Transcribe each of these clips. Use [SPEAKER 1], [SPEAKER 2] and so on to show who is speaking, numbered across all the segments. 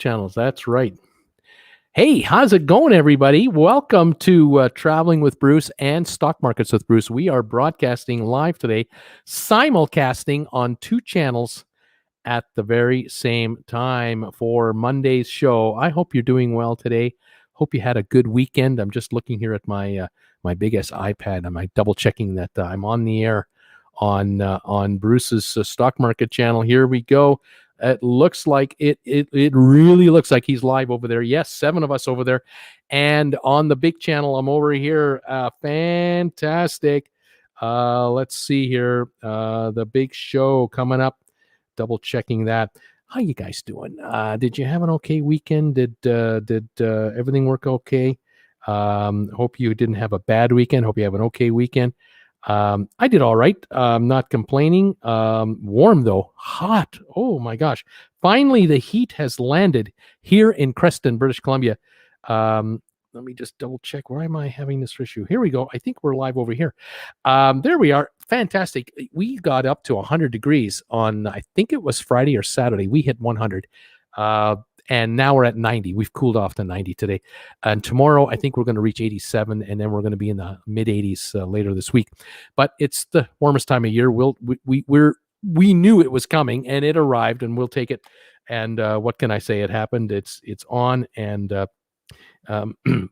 [SPEAKER 1] channels. That's right. Hey, how's it going, everybody? Welcome to Traveling with Bruce and Stock Markets with Bruce. We are broadcasting live today, simulcasting on two channels at the very same time for Monday's show. I hope you're doing well today. Hope you had a good weekend. I'm just looking here at my my biggest iPad. I'm double checking that I'm on the air on Bruce's stock market channel. Here we go. It looks like it really looks like he's live over there. Yes, 7 of us over there. And on the big channel, I'm over here. Fantastic. Let's see here. The big show coming up. Double checking that. How you guys doing? Did you have an okay weekend? Did everything work okay? Hope you didn't have a bad weekend. Hope you have an okay weekend. I did all right. I'm not complaining. Warm though, hot. Oh my gosh. Finally, the heat has landed here in Creston, British Columbia. Let me just double check. Where am I having this issue? Here we go. I think we're live over here. There we are. Fantastic. We got up to 100 degrees on, I think it was Friday or Saturday. We hit 100. And now we're at 90. We've cooled off to 90 today. And tomorrow, I think we're going to reach 87, and then we're going to be in the mid 80s later this week. But it's the warmest time of year. We knew it was coming, and it arrived, and we'll take it. And what can I say? It happened. It's on, and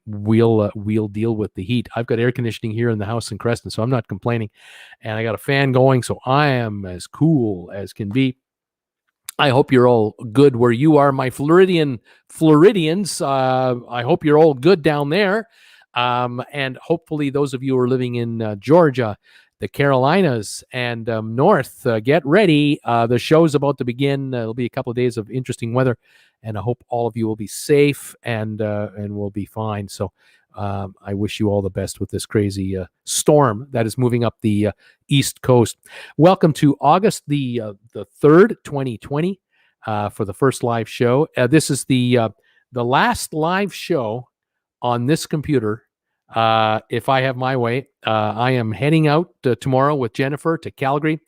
[SPEAKER 1] we'll deal with the heat. I've got air conditioning here in the house in Creston, so I'm not complaining, and I got a fan going, so I am as cool as can be. I hope you're all good where you are, my Floridians. I hope you're all good down there. And hopefully those of you who are living in Georgia, the Carolinas, and north, get ready. The show's about to begin. It'll be a couple of days of interesting weather, and I hope all of you will be safe and will be fine. So I wish you all the best with this crazy storm that is moving up the East Coast. Welcome to August the 3rd, 2020, for the first live show. This is the last live show on this computer. If I have my way, I am heading out tomorrow with Jennifer to Calgary,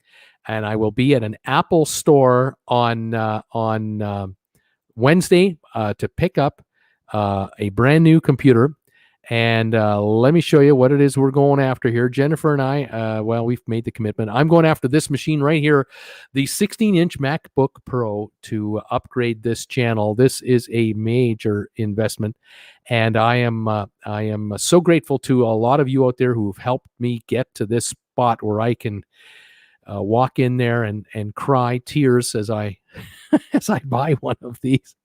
[SPEAKER 1] and I will be at an Apple store on Wednesday to pick up a brand new computer. And let me show you what it is we're going after here. Jennifer and I, we've made the commitment. I'm going after this machine right here, the 16-inch MacBook Pro, to upgrade this channel. This is a major investment, and I am so grateful to a lot of you out there who've helped me get to this spot where I can walk in there and cry tears as I as I buy one of these.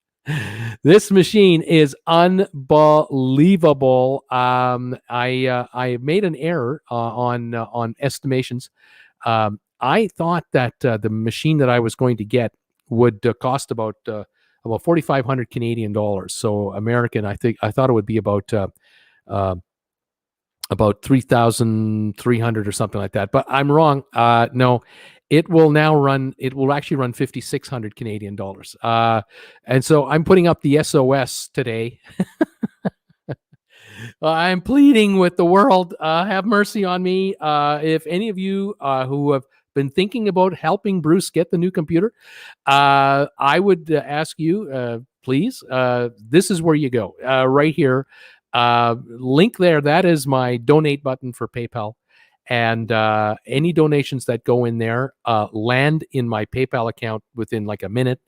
[SPEAKER 1] This machine is unbelievable. I made an error on estimations. I thought that the machine that I was going to get would cost about 4,500 Canadian dollars. So American, I thought it would be about 3,300 or something like that. But I'm wrong. No. It will actually run 5,600 Canadian dollars. And so I'm putting up the SOS today. I'm pleading with the world, have mercy on me. If any of you who have been thinking about helping Bruce get the new computer, I would ask you, please, this is where you go, right here. Link there. That is my donate button for PayPal. And any donations that go in there land in my PayPal account within like a minute.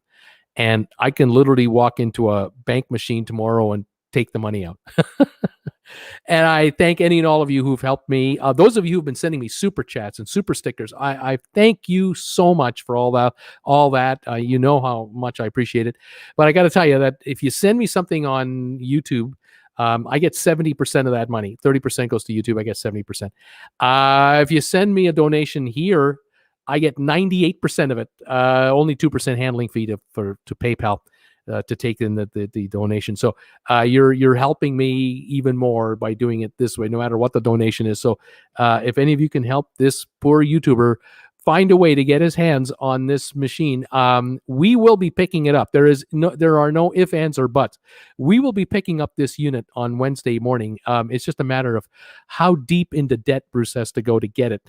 [SPEAKER 1] And I can literally walk into a bank machine tomorrow and take the money out. And I thank any and all of you who've helped me. Those of you who've been sending me super chats and super stickers, I thank you so much for all that. You know how much I appreciate it. But I got to tell you that if you send me something on YouTube, I get 70% of that money. 30% goes to YouTube. I get 70%. If you send me a donation here, I get 98% of it. Only 2% handling fee to PayPal to take in the donation. So you're helping me even more by doing it this way, no matter what the donation is. So if any of you can help this poor YouTuber find a way to get his hands on this machine, we will be picking it up. There are no ifs, ands, or buts. We will be picking up this unit on Wednesday morning. It's just a matter of how deep into debt Bruce has to go to get it.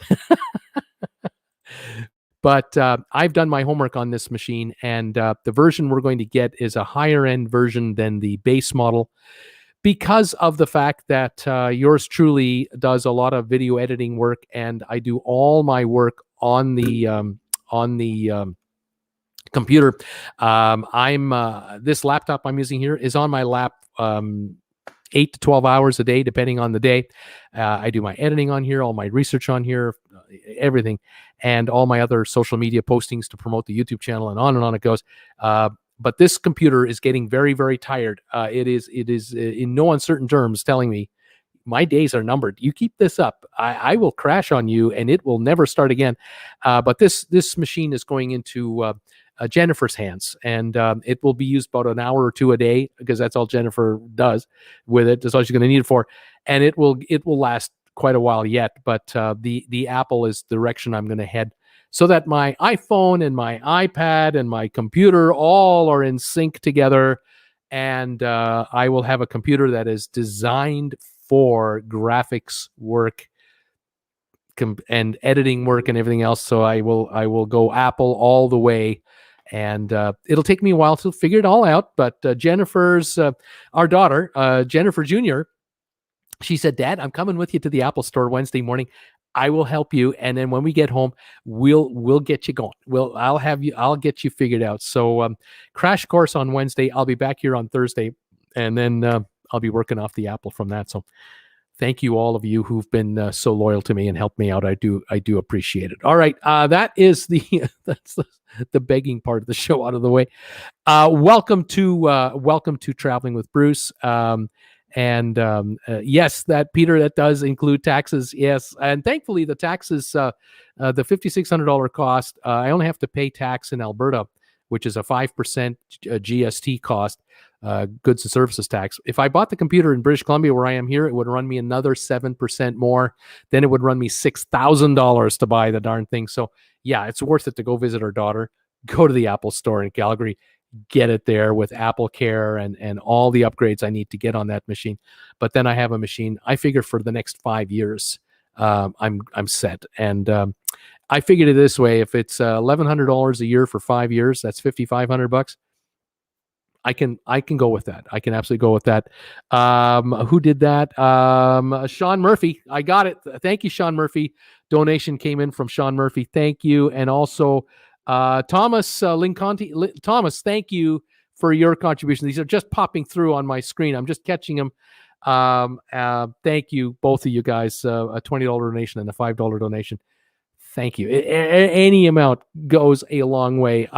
[SPEAKER 1] But I've done my homework on this machine, and the version we're going to get is a higher end version than the base model, because of the fact that yours truly does a lot of video editing work, and I do all my work on the computer. This laptop I'm using here is on my lap 8 to 12 hours a day, depending on the day. I do my editing on here, all my research on here, everything, and all my other social media postings to promote the YouTube channel, and on it goes. But this computer is getting very, very tired. It is in no uncertain terms telling me my days are numbered. You keep this up, I will crash on you, and it will never start again. But this machine is going into Jennifer's hands, and it will be used about an hour or two a day, because that's all Jennifer does with it. That's all she's going to need it for, and it will last quite a while yet. But the Apple is the direction I'm going to head, so that my iPhone and my iPad and my computer all are in sync together, and I will have a computer that is designed for graphics work and editing work and everything else. So I will go Apple all the way. And it'll take me a while to figure it all out. But Jennifer's, our daughter, Jennifer Jr., she said, "Dad, I'm coming with you to the Apple Store Wednesday morning. I will help you, and then when we get home, we'll get you going. I'll get you figured out." So crash course on Wednesday. I'll be back here on Thursday, and then I'll be working off the Apple from that. So thank you, all of you who've been so loyal to me and helped me out. I do appreciate it. All right, that is that's the begging part of the show out of the way. Welcome to Traveling with Bruce. Yes, that Peter, that does include taxes. Yes, and thankfully the taxes, the $5,600 cost, I only have to pay tax in Alberta, which is a 5% GST cost. Goods and services tax. If I bought the computer in British Columbia, where I am here, it would run me another 7% more. Then it would run me $6,000 to buy the darn thing. So yeah, it's worth it to go visit our daughter, go to the Apple Store in Calgary, get it there with Apple Care and all the upgrades I need to get on that machine. But then I have a machine, I figure, for the next 5 years. I'm set. And I figured it this way: if it's $1,100 a year for 5 years, that's $5,500. I can go with that. I can absolutely go with that. Who did that? Sean Murphy. I got it. Thank you, Sean Murphy. Donation came in from Sean Murphy. Thank you. And also Thomas Linconti. Thomas, thank you for your contribution. These are just popping through on my screen. I'm just catching them. Thank you, both of you guys. A $20 donation and a $5 donation. Thank you. Any amount goes a long way.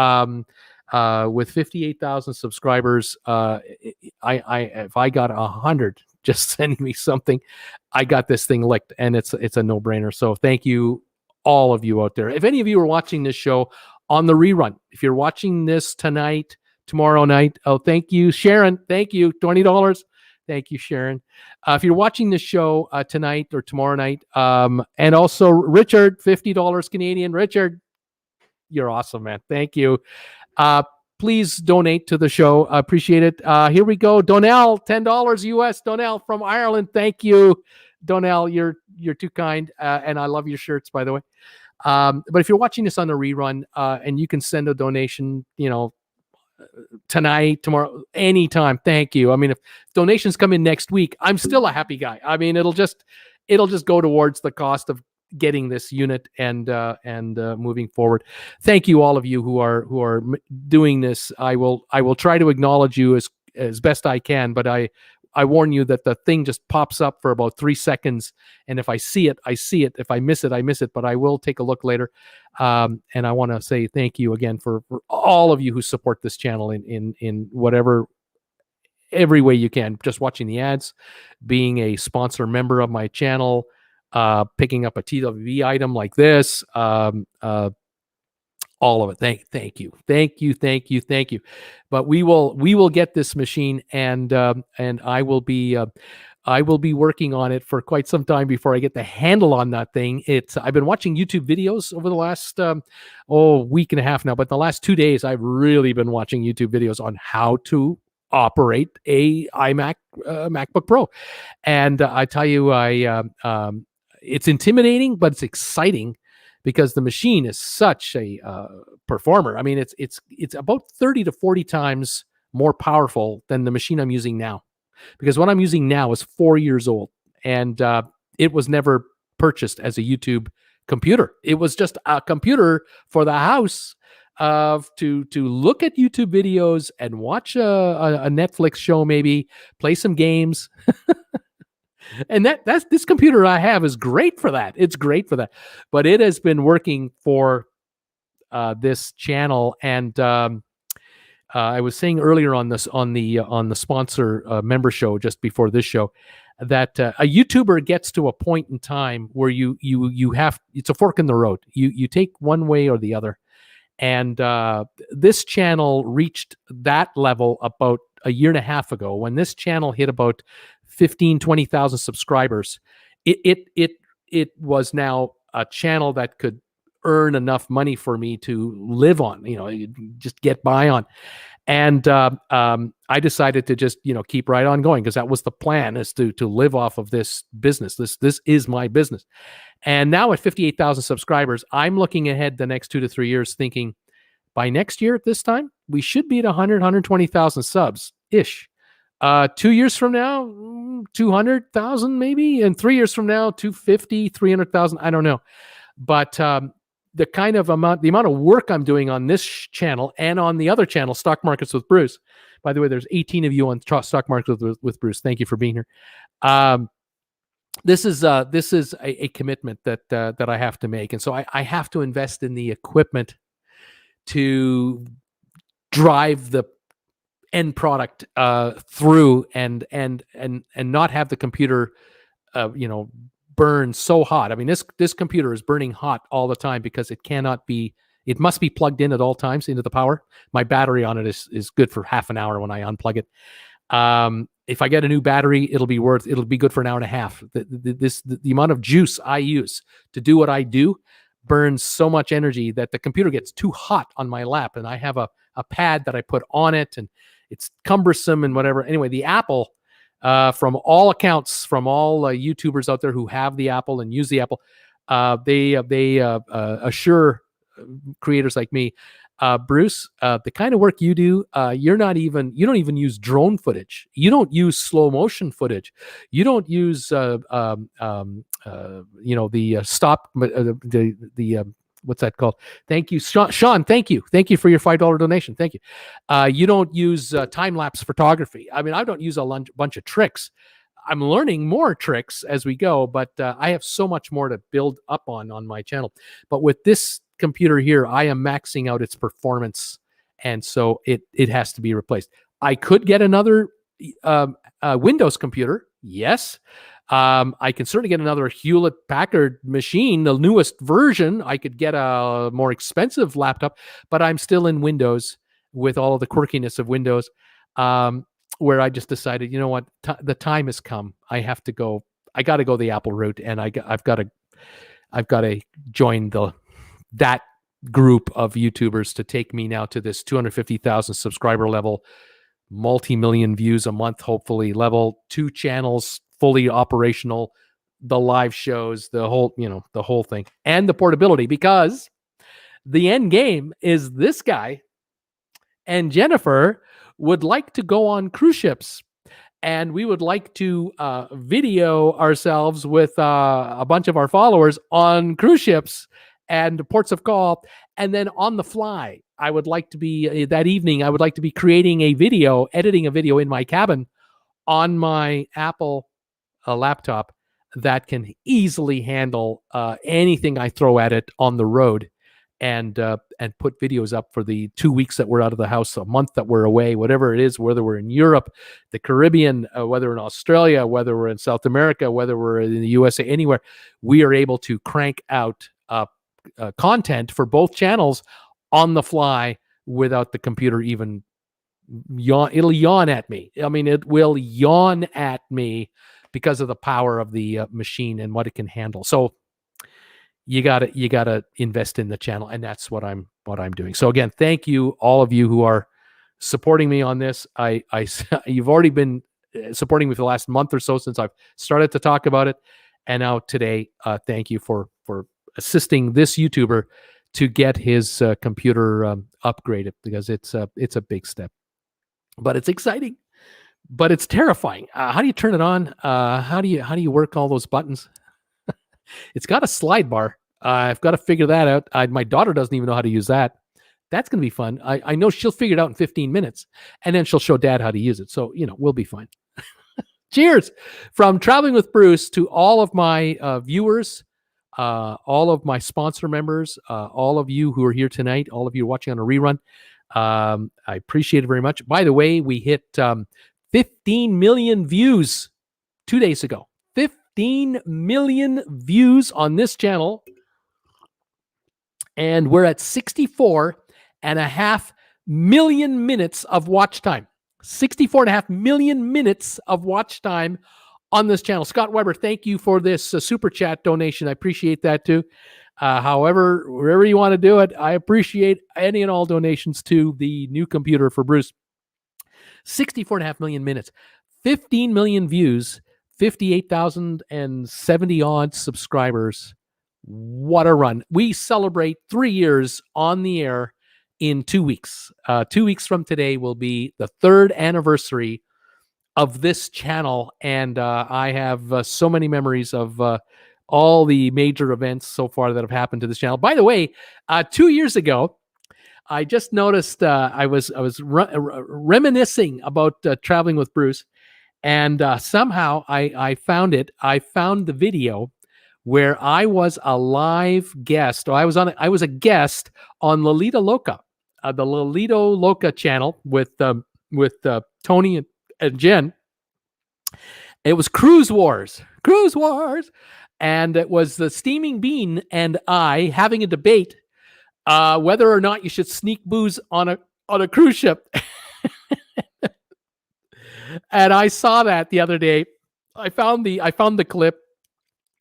[SPEAKER 1] With 58,000 subscribers, if I got 100 just sending me something, I got this thing licked, and it's a no-brainer. So thank you, all of you out there. If any of you are watching this show on the rerun, if you're watching this tonight, tomorrow night, oh, thank you, Sharon. Thank you, $20. Thank you, Sharon. If you're watching this show tonight or tomorrow night, and also Richard, $50 Canadian. Richard, you're awesome, man. Thank you. Please donate to the show. I appreciate it. Here we go. Donnell, $10 US. Donnell from Ireland. Thank you, Donnell. You're too kind. And I love your shirts, by the way. But if you're watching this on the rerun, and you can send a donation, tonight, tomorrow, anytime. Thank you. I mean, if donations come in next week, I'm still a happy guy. I mean, it'll just go towards the cost of getting this unit and moving forward. Thank you, all of you who are doing this. I will try to acknowledge you as best I can, but I warn you that the thing just pops up for about 3 seconds, and if I see it, I see it. If I miss it, I miss it. But I will take a look later. And I want to say thank you again for all of you who support this channel in whatever, every way you can. Just watching the ads, being a sponsor member of my channel, picking up a TWB item like this, all of it. Thank you. But we will get this machine, and I will be working on it for quite some time before I get the handle on that thing. I've been watching YouTube videos over the last week and a half now, but the last 2 days I've really been watching YouTube videos on how to operate a iMac MacBook Pro, and I tell you, it's intimidating, but it's exciting because the machine is such a performer. I mean, it's about 30 to 40 times more powerful than the machine I'm using now, because what I'm using now is 4 years old, and it was never purchased as a YouTube computer. It was just a computer for the house to look at YouTube videos and watch a Netflix show, maybe play some games. And that's this computer I have is great for that. It's great for that, but it has been working for this channel. And I was saying earlier on the sponsor member show just before this show that a YouTuber gets to a point in time where you have, it's a fork in the road. You take one way or the other. And this channel reached that level about a year and a half ago. When this channel hit about 20,000 subscribers, it was now a channel that could earn enough money for me to live on, just get by on. And I decided to just, keep right on going, because that was the plan, is to live off of this business. This is my business. And now at 58,000 subscribers, I'm looking ahead the next 2 to 3 years thinking by next year at this time, we should be at 100, 120,000 subs-ish. 2 years from now, 200,000 maybe. And 3 years from now, 250, 300,000. I don't know. But the kind of amount of work I'm doing on this channel and on the other channel, Stock Markets with Bruce. By the way, there's 18 of you on Stock Markets with Bruce. Thank you for being here. This is a commitment that I have to make, and so I have to invest in the equipment to drive the end product through, and not have the computer, burn so hot. I mean, this computer is burning hot all the time because it must be plugged in at all times into the power. My battery on it is good for half an hour when I unplug it. If I get a new battery, it'll be good for an hour and a half. The amount of juice I use to do what I do burns so much energy that the computer gets too hot on my lap, and I have a pad that I put on it, and it's cumbersome and whatever. Anyway, the Apple, from all accounts, from all YouTubers out there who have the Apple and use the Apple, they assure creators like me, Bruce, the kind of work you do, you don't even use drone footage. You don't use slow motion footage. You don't use the stop, what's that called? Thank you, Sean. Thank you for your $5 donation. Thank you. You don't use time lapse photography. I mean, I don't use a bunch of tricks. I'm learning more tricks as we go, but I have so much more to build up on my channel. But with this computer here, I am maxing out its performance, and so it has to be replaced. I could get another Windows computer. Yes. I can certainly get another Hewlett-Packard machine, the newest version. I could get a more expensive laptop, but I'm still in Windows with all of the quirkiness of Windows, where I just decided, you know what, the time has come. I have to go. I got to go the Apple route, and I've got to join that group of YouTubers to take me now to this 250,000 subscriber level, multi-million views a month, hopefully level, 2 channels fully operational, the live shows, the whole thing, and the portability, because the end game is this guy and Jennifer would like to go on cruise ships, and we would like to video ourselves with a bunch of our followers on cruise ships and ports of call, and then on the fly, I would like to be that evening. I would like to be creating a video, editing a video in my cabin on my Apple laptop that can easily handle anything I throw at it on the road, and put videos up for the 2 weeks that we're out of the house, a month that we're away, whatever it is, whether we're in Europe, the Caribbean, whether in Australia, whether we're in South America, whether we're in the USA, anywhere, we are able to crank out content for both channels on the fly without the computer even yawn. It'll yawn at me. I mean, it will yawn at me because of the power of the machine and what it can handle. So you gotta invest in the channel, and that's what I'm doing. So again, thank you, all of you who are supporting me on this. You've already been supporting me for the last month or so since I've started to talk about it, and now today, thank you for assisting this YouTuber to get his computer upgraded, because it's a big step, but it's exciting, but it's terrifying. How do you turn it on? How do you work all those buttons? It's got a slide bar. I've got to figure that out. My daughter doesn't even know how to use that. That's going to be fun. I know she'll figure it out in 15 minutes, and then she'll show Dad how to use it. So, we'll be fine. Cheers from Traveling with Bruce to all of my viewers, all of my sponsor members, all of you who are here tonight, all of you watching on a rerun. I appreciate it very much. By the way, we hit 15 million views 2 days ago. 15 million views on this channel. And we're at 64.5 million minutes of watch time. 64.5 million minutes of watch time on this channel. Scott Weber, thank you for this super chat donation. I appreciate that too. However, wherever you want to do it, I appreciate any and all donations to the new computer for Bruce. 64.5 million minutes, 15 million views, 58,070 odd subscribers. What a run. We celebrate 3 years on the air in 2 weeks. 2 weeks from today will be the 3rd anniversary of this channel, and I have so many memories of all the major events so far that have happened to this channel. By the way, 2 years ago, I just noticed I was reminiscing about Traveling with Bruce, and somehow I found it. I found the video where I was a live guest, or I was a guest on Lolita Loca, the Lolita Loca channel with Tony and Jen. It was Cruise Wars, and it was the Steaming Bean and I having a debate whether or not you should sneak booze on a cruise ship. And I saw that the other day. I found the clip,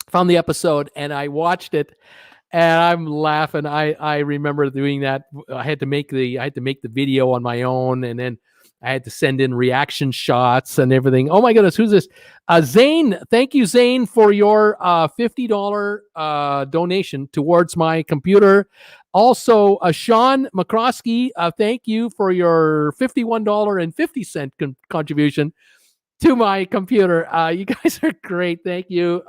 [SPEAKER 1] found the episode, and I watched it, and I'm laughing. I remember doing that. I had to make the video on my own, and then I had to send in reaction shots and everything. Oh my goodness, who's this? Zane, thank you, Zane, for your $50 donation towards my computer. Also, Sean McCroskey, thank you for your $51.50 contribution to my computer. You guys are great. Thank you.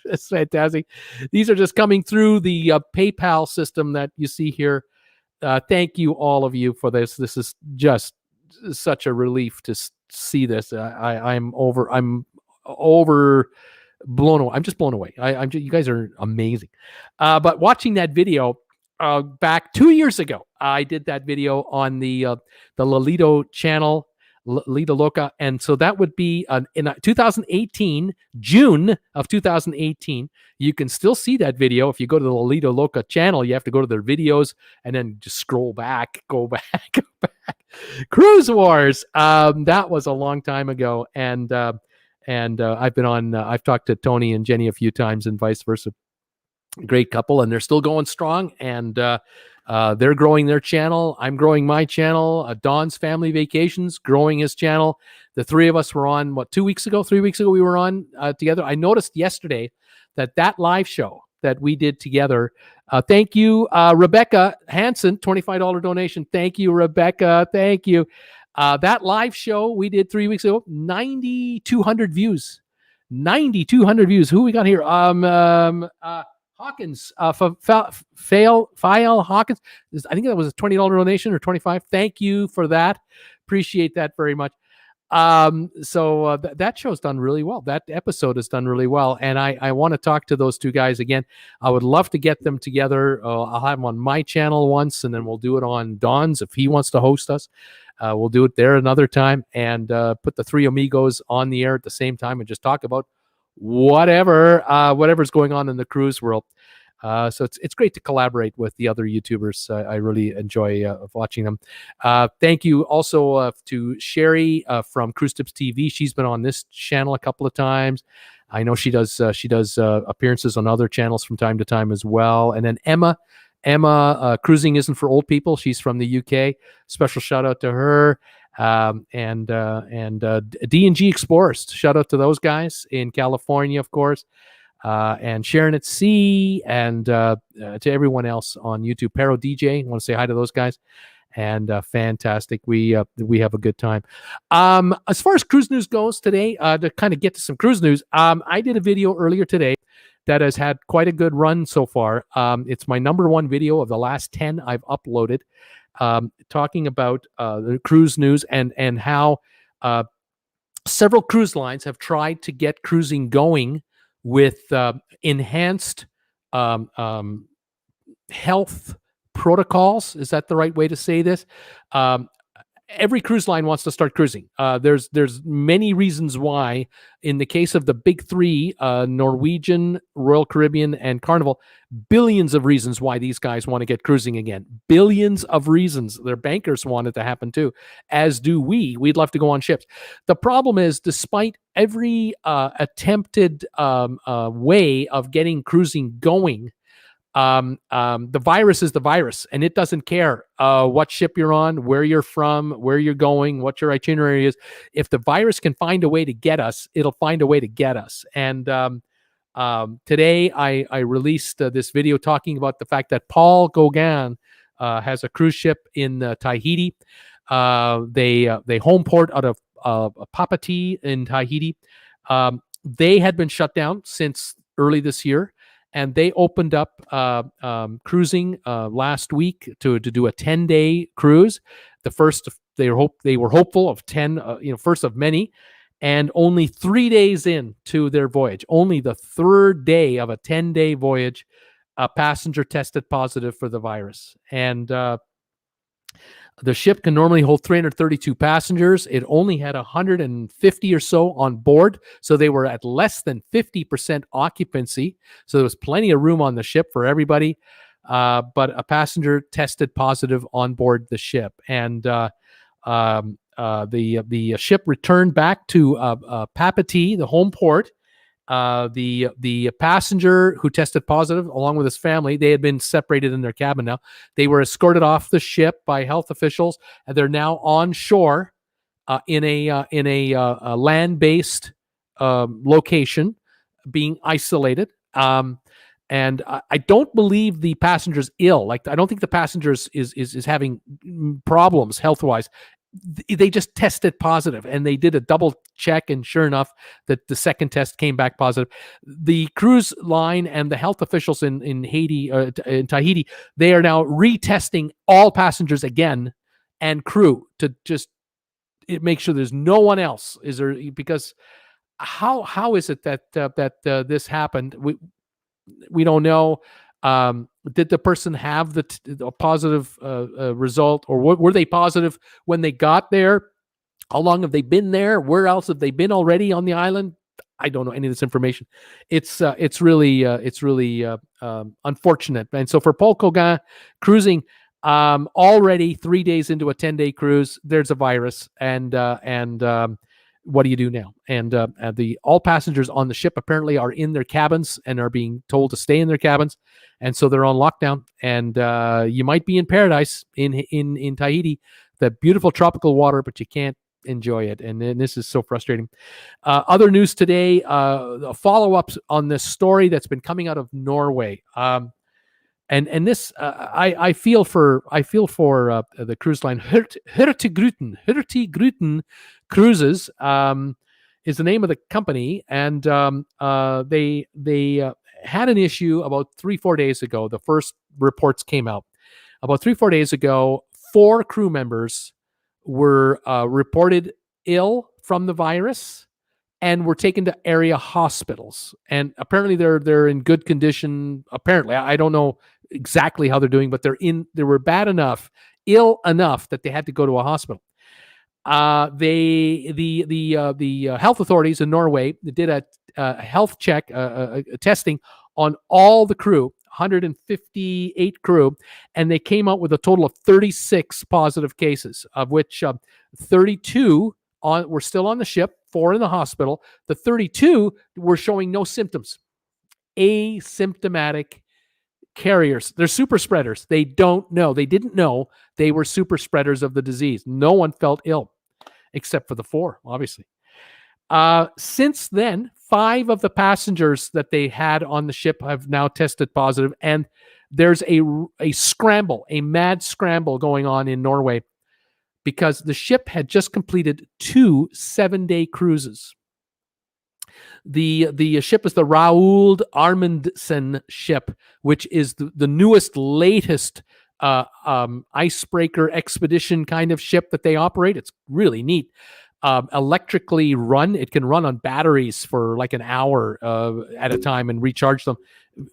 [SPEAKER 1] It's fantastic. These are just coming through the PayPal system that you see here. Thank you, all of you, for this. This is just such a relief to see this. I'm over blown away. I'm just blown away. You guys are amazing. But watching that video back 2 years ago, I did that video on the Lolito channel, Lolita Loca, and so that would be in 2018, June of 2018. You can still see that video if you go to the Lolita Loca channel. You have to go to their videos and then just scroll back, go back. Cruise Wars. That was a long time ago, and I've been on. I've talked to Tony and Jenny a few times, and vice versa. Great couple, and they're still going strong, and they're growing their channel. I'm growing my channel. Don's Family Vacations growing his channel. The three of us were on 3 weeks ago we were on together. I noticed yesterday that live show that we did together. Thank you, Rebecca Hansen, $25 donation. Thank you, Rebecca. Thank you. That live show we did 3 weeks ago, 9,200 views. 9,200 views. Who we got here? Hawkins, Fail Hawkins. I think that was a $20 donation or 25. Thank you for that. Appreciate that very much. So that show's done really well. That episode has done really well. And I want to talk to those two guys again. I would love to get them together. I'll have them on my channel once, and then we'll do it on Don's if he wants to host us. We'll do it there another time, and put the three amigos on the air at the same time and just talk about whatever's going on in the cruise world. So it's great to collaborate with the other YouTubers. I really enjoy watching them. Thank you also to Sherry from Cruise Tips TV. She's been on this channel a couple of times. I know she does appearances on other channels from time to time as well. And then Emma, Cruising Isn't for Old People. She's from the UK. Special shout out to her. And D&G Explorers. Shout out to those guys in California, of course. and Sharon at Sea, and to everyone else on YouTube. Pero DJ, I want to say hi to those guys. And fantastic. We have a good time. As far as cruise news goes today, to kind of get to some cruise news, I did a video earlier today that has had quite a good run so far. It's my number one video of the last 10 I've uploaded, talking about the cruise news and how several cruise lines have tried to get cruising going with enhanced health protocols. Is that the right way to say this? Every cruise line wants to start cruising. There's many reasons why. In the case of the big three, Norwegian, Royal Caribbean, and Carnival, billions of reasons why these guys want to get cruising again. Billions of reasons. Their bankers want it to happen too, as do we. We'd love to go on ships. The problem is, despite every attempted way of getting cruising going, the virus is the virus, and it doesn't care what ship you're on, where you're from, where you're going, what your itinerary is. If the virus can find a way to get us, it'll find a way to get us. And today I released this video talking about the fact that Paul Gauguin has a cruise ship in Tahiti. They home port out of Papati in Tahiti. They had been shut down since early this year. And they opened up cruising last week to do a 10-day cruise. The first, they were hopeful of 10, first of many, and only 3 days into their voyage, only the third day of a 10-day voyage, a passenger tested positive for the virus. And the ship can normally hold 332 passengers. It only had 150 or so on board, so they were at less than 50% occupancy. So there was plenty of room on the ship for everybody, but a passenger tested positive on board the ship. And the ship returned back to Papati, the home port. The passenger who tested positive, along with his family, they had been separated in their cabin now. They were escorted off the ship by health officials, and they're now on shore in a land-based location, being isolated. And I don't believe the passenger's ill. Like, I don't think the passenger is having problems health-wise. They just tested positive, and they did a double check, and sure enough, that the second test came back positive. The cruise line and the health officials in Tahiti, they are now retesting all passengers again and crew to just make sure there's no one else. Is there, because how is it that this happened? We don't know. Did the person have the positive result, or were they positive when they got there? How long have they been there? Where else have they been already on the island? I don't know any of this information. It's really unfortunate. And so for Paul Gauguin cruising, already 3 days into a 10-day cruise, there's a virus, and what do you do now? And all passengers on the ship apparently are in their cabins and are being told to stay in their cabins, and so they're on lockdown. And you might be in paradise in Tahiti, the beautiful tropical water, but you can't enjoy it. And this is so frustrating. Other news today: a follow-up on this story that's been coming out of Norway. And this I feel for the cruise line Hurtigruten Cruises is the name of the company, and they had an issue about 3-4 days ago. The first reports came out about 3-4 days ago. 4 crew members were reported ill from the virus and were taken to area hospitals. And apparently they're in good condition. Apparently, I don't know exactly how they're doing, but they were ill enough that they had to go to a hospital. The health authorities in Norway did a health check, testing on all the crew, 158 crew, and they came out with a total of 36 positive cases, of which 32 were still on the ship, 4 in the hospital. The 32 were showing no symptoms, asymptomatic carriers. They're super spreaders. They didn't know they were super spreaders of the disease. No one felt ill except for the 4, obviously. Since then, 5 of the passengers that they had on the ship have now tested positive, and there's a scramble, a mad scramble going on in Norway because the ship had just completed 2 7-day cruises. The ship is the Raoul Amundsen ship, which is the newest, latest icebreaker expedition kind of ship that they operate. It's really neat. Electrically run. It can run on batteries for like an hour at a time and recharge them.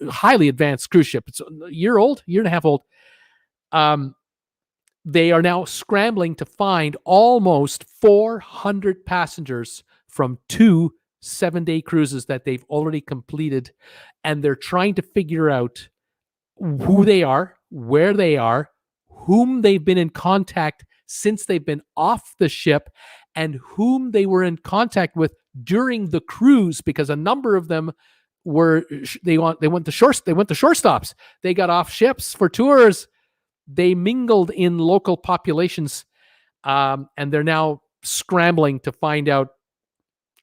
[SPEAKER 1] Highly advanced cruise ship. It's a year and a half old. They are now scrambling to find almost 400 passengers from 2 7-day cruises that they've already completed, and they're trying to figure out who they are, where they are, whom they've been in contact since they've been off the ship, and whom they were in contact with during the cruise, because a number of them they went to shore stops. They got off ships for tours. They mingled in local populations, and they're now scrambling to find out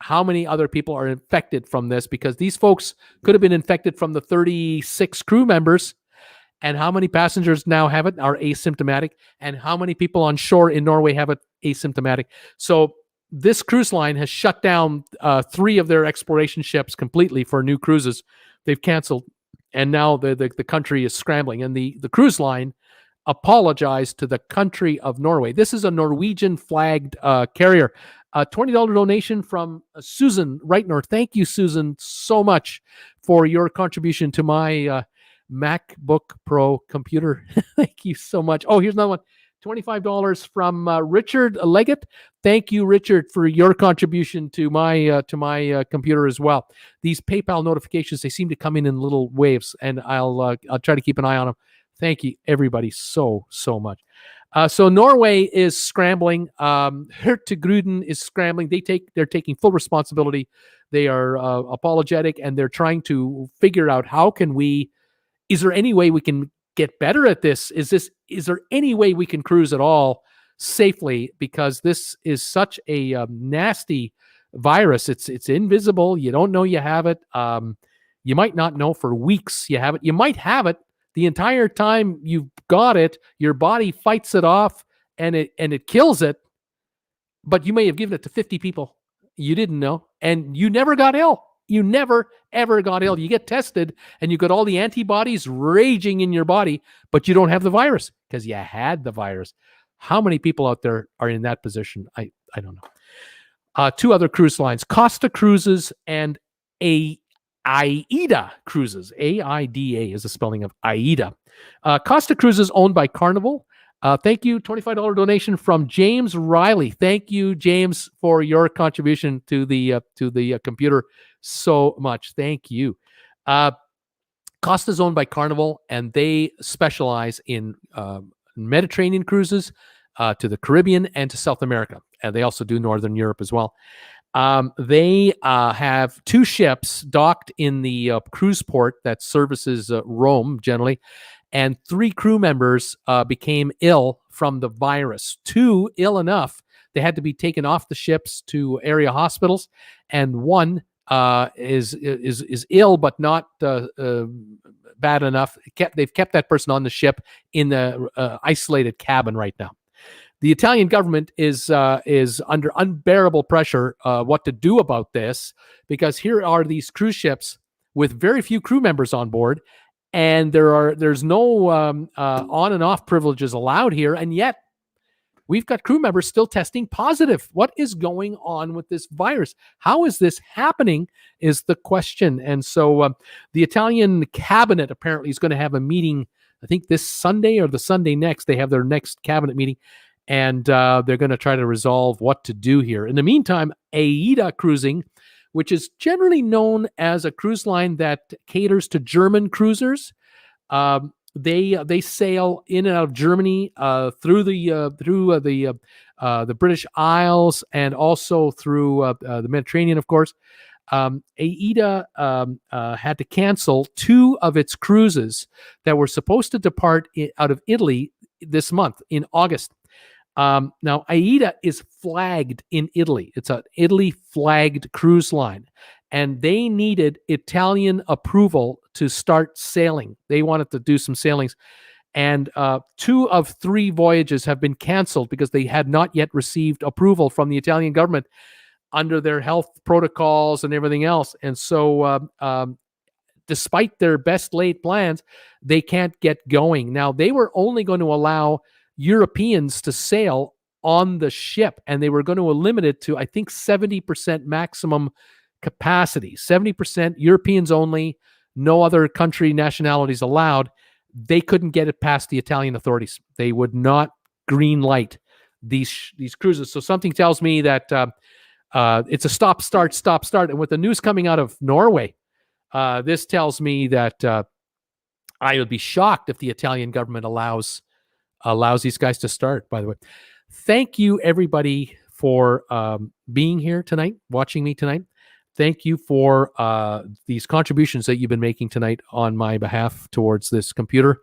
[SPEAKER 1] how many other people are infected from this, because these folks could have been infected from the 36 crew members, and how many passengers now have it are asymptomatic, and how many people on shore in Norway have it asymptomatic. So this cruise line has shut down 3 of their exploration ships completely for new cruises. They've canceled, and now the country is scrambling, and the cruise line apologized to the country of Norway. This is a Norwegian flagged carrier. A $20 donation from Susan Reitner. Thank you, Susan, so much for your contribution to my MacBook Pro computer. Thank you so much. Oh, here's another one. $25 from Richard Leggett. Thank you, Richard, for your contribution to my computer as well. These PayPal notifications, they seem to come in little waves, and I'll try to keep an eye on them. Thank you, everybody, so much. So Norway is scrambling. Hurtigruten is scrambling. They're taking full responsibility. They are apologetic, and they're trying to figure out is there any way we can get better at this? Is there any way we can cruise at all safely? Because this is such a nasty virus. It's invisible. You don't know you have it. You might not know for weeks you have it. You might have it the entire time you've got it. Your body fights it off and it kills it, but you may have given it to 50 people you didn't know, and you never got ill. You never, ever got ill. You get tested and you got all the antibodies raging in your body, but you don't have the virus because you had the virus. How many people out there are in that position? I don't know. 2 other cruise lines, Costa Cruises and Aida Cruises. AIDA is the spelling of Aida. Costa Cruises owned by Carnival. Thank you. $25 donation from James Riley. Thank you, James, for your contribution to the computer so much. Thank you. Costa is owned by Carnival, and they specialize in Mediterranean cruises to the Caribbean and to South America. And they also do Northern Europe as well. They have 2 ships docked in the cruise port that services Rome generally, and 3 crew members became ill from the virus. 2 ill enough they had to be taken off the ships to area hospitals, and 1 is ill but not bad enough. They've kept that person on the ship in the isolated cabin right now. The Italian government is under unbearable pressure what to do about this, because here are these cruise ships with very few crew members on board, and there's no on and off privileges allowed here, and yet we've got crew members still testing positive. What is going on with this virus? How is this happening is the question. And so the Italian cabinet apparently is going to have a meeting, I think this Sunday or the Sunday next. They have their next cabinet meeting, and they're going to try to resolve what to do here. In the meantime, Aida Cruising, which is generally known as a cruise line that caters to German cruisers, they sail in and out of Germany through the British Isles, and also through the Mediterranean, of course. Aida had to cancel 2 of its cruises that were supposed to depart out of Italy this month in August. Now, Aida is flagged in Italy. It's an Italy flagged cruise line. and they needed Italian approval to start sailing. They wanted to do some sailings. And 2 of 3 voyages have been canceled because they had not yet received approval from the Italian government under their health protocols and everything else. And so despite their best laid plans, they can't get going. Now, they were only going to allow Europeans to sail on the ship, and they were going to limit it to, I think, 70% maximum capacity. 70% Europeans only, no other country nationalities allowed. They couldn't get it past the Italian authorities. They would not green light these cruises. So something tells me that it's a stop, start. And with the news coming out of Norway, this tells me that I would be shocked if the Italian government allows these guys to start, by the way. Thank you, everybody, for being here tonight, watching me tonight. Thank you for these contributions that you've been making tonight on my behalf towards this computer.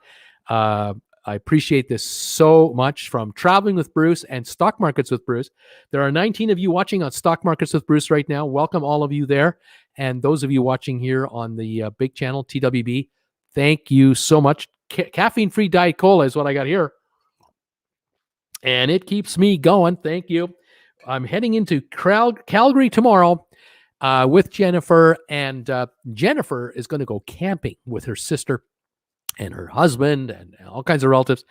[SPEAKER 1] I appreciate this so much. From Traveling with Bruce and Stock Markets with Bruce. There are 19 of you watching on Stock Markets with Bruce right now. Welcome, all of you there. And those of you watching here on the big channel, TWB, thank you so much. Caffeine-free Diet Cola is what I got here. And it keeps me going. Thank you. I'm heading into Calgary tomorrow with Jennifer. And Jennifer is going to go camping with her sister and her husband and all kinds of relatives.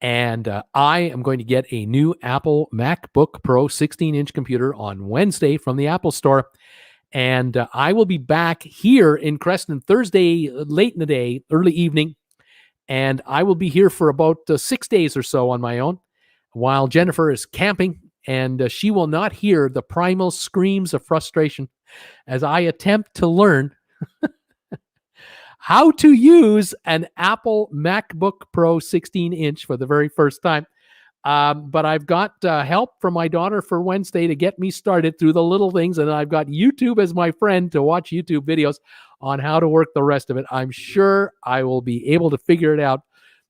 [SPEAKER 1] And I am going to get a new Apple MacBook Pro 16-inch computer on Wednesday from the Apple Store. And I will be back here in Creston Thursday, late in the day, early evening. And I will be here for about 6 days or so on my own while Jennifer is camping. And she will not hear the primal screams of frustration as I attempt to learn how to use an Apple MacBook Pro 16-inch for the very first time. But I've got help from my daughter for Wednesday to get me started through the little things. And I've got YouTube as my friend to watch YouTube videos on how to work the rest of it. I'm sure I will be able to figure it out,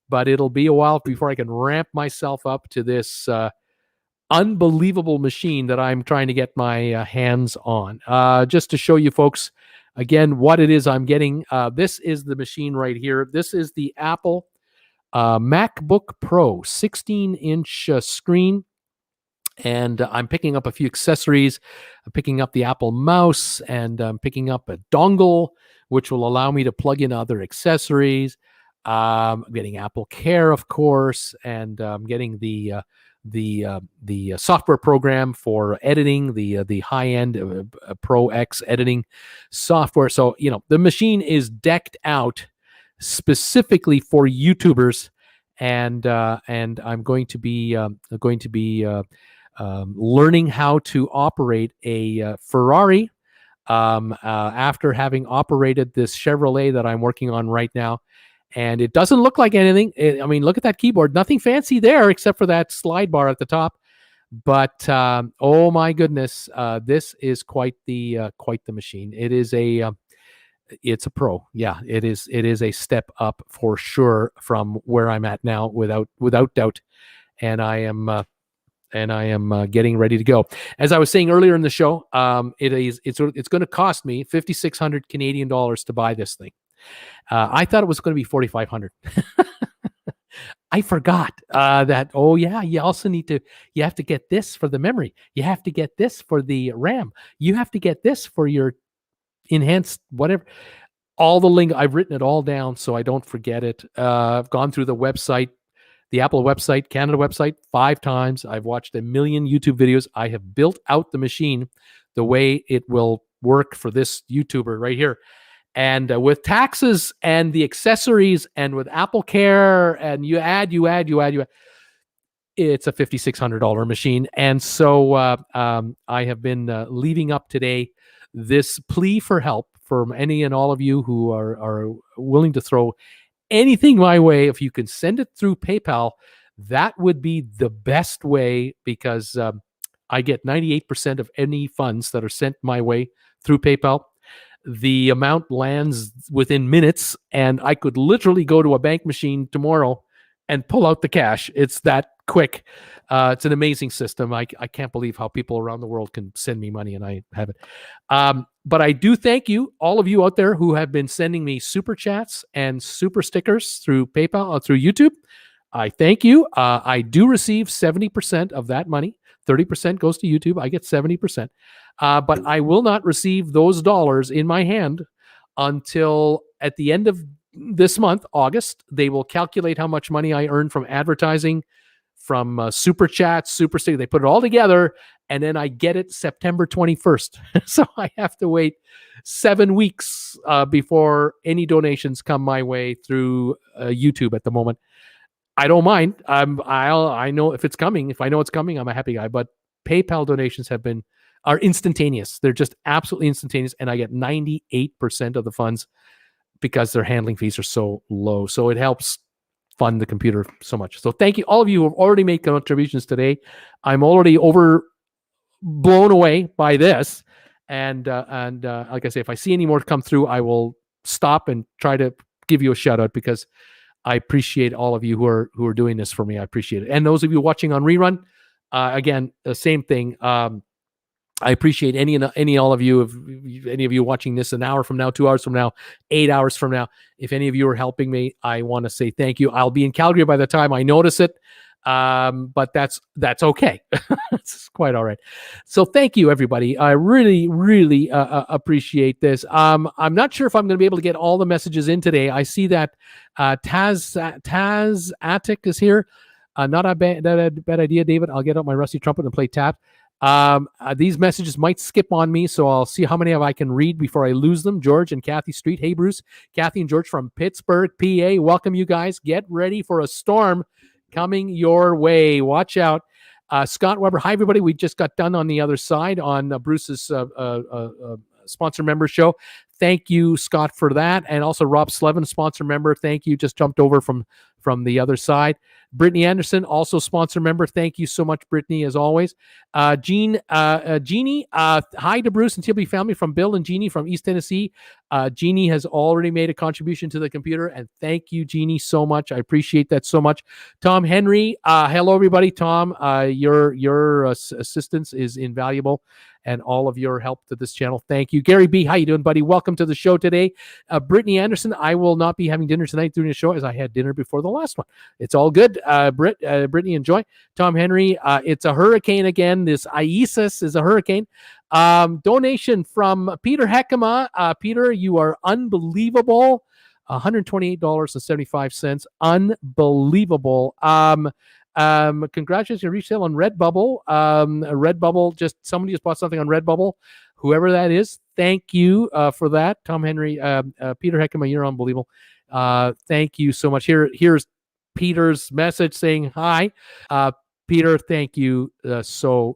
[SPEAKER 1] but it'll be a while before I can ramp myself up to this unbelievable machine that I'm trying to get my hands on. Just to show you folks, again, what it is I'm getting. This is the machine right here. This is the Apple MacBook Pro 16-inch screen. And I'm picking up a few accessories. I'm picking up the Apple mouse, and I'm picking up a dongle, which will allow me to plug in other accessories. I'm getting Apple Care, of course, and I'm getting the software program for editing, the high-end Pro X editing software. So, the machine is decked out specifically for YouTubers, and I'm going to be learning how to operate a Ferrari after having operated this Chevrolet that I'm working on right now. And it doesn't look like anything. Look at that keyboard. Nothing fancy there except for that slide bar at the top. But oh my goodness, this is quite the machine. It's a Pro. Yeah, it is a step up for sure from where I'm at now, without doubt. And I am getting ready to go. As I was saying earlier in the show, it's going to cost me 5,600 Canadian dollars to buy this thing. I thought it was going to be 4,500. I forgot that. Oh yeah, you also you have to get this for the memory. You have to get this for the RAM. You have to get this for your enhanced whatever. All the lingo. I've written it all down so I don't forget it. I've gone through the website, the Apple website, Canada website 5 times. I've watched a million YouTube videos. I have built out the machine the way it will work for this YouTuber right here. And with taxes and the accessories and with Apple Care and you add, it's a $5,600 machine. And so I have been leaving up today this plea for help from any and all of you who are willing to throw anything my way. If you can send it through PayPal, that would be the best way, because I get 98% of any funds that are sent my way through PayPal. The amount lands within minutes, and I could literally go to a bank machine tomorrow and pull out the cash. It's that quick. It's an amazing system. I can't believe how people around the world can send me money and I have it. But I do thank you, all of you out there who have been sending me super chats and super stickers through PayPal or through YouTube. I thank you. I do receive 70% of that money. 30% goes to YouTube. I get 70%. But I will not receive those dollars in my hand until at the end of this month, August. They will calculate how much money I earn from advertising, from super chats, super sticker. They put it all together, and then I get it September 21st. So I have to wait 7 weeks before any donations come my way through YouTube at the moment. I don't mind. I know if it's coming. If I know it's coming, I'm a happy guy. But PayPal donations are instantaneous. They're just absolutely instantaneous, and I get 98% of the funds because their handling fees are so low. So it helps fund the computer so much. So thank you, all of you who have already made contributions today. I'm already blown away by this, and like I say, if I see any more come through, I will stop and try to give you a shout out, because I appreciate all of you who are doing this for me. I appreciate it. And those of you watching on rerun, again, the same thing. I appreciate all of you. If any of you watching this an hour from now, 2 hours from now, 8 hours from now, if any of you are helping me, I want to say thank you. I'll be in Calgary by the time I notice it, but that's okay. It's quite all right. So thank you, everybody. I really, really appreciate this. I'm not sure if I'm going to be able to get all the messages in today. I see that Taz Attic is here. Not a bad idea, David. I'll get out my rusty trumpet and play tap. These messages might skip on me, so I'll see how many of I can read before I lose them. George and Kathy Street. Hey, Bruce, Kathy and George from Pittsburgh, PA. Welcome, you guys. Get ready for a storm coming your way. Watch out. Scott Weber. Hi, everybody. We just got done on the other side on Bruce's sponsor member show. Thank you, Scott, for that. And also Rob Slevin, sponsor member. Thank you. Just jumped over from the other side. Brittany Anderson, also sponsor member. Thank you so much, Brittany, as always. Jeannie, hi to Bruce and TWB family from Bill and Jeannie from East Tennessee. Jeannie has already made a contribution to the computer, and thank you, Jeannie, so much. I appreciate that so much. Tom Henry, hello, everybody. Tom, your assistance is invaluable, and all of your help to this channel. Thank you. Gary B., how you doing, buddy? Welcome to the show today. Brittany Anderson, I will not be having dinner tonight during the show, as I had dinner before the last one. It's all good. Brittany, enjoy. Tom Henry, it's a hurricane again. This Isis is a hurricane. Donation from Peter Heckema. Peter, you are unbelievable. $128.75. Unbelievable. Congratulations on resale on RedBubble. RedBubble, just somebody just bought something on RedBubble. Whoever that is, thank you for that. Tom Henry, Peter Heckema, you're unbelievable. Thank you so much. Here's Peter's message saying hi. Peter, thank you so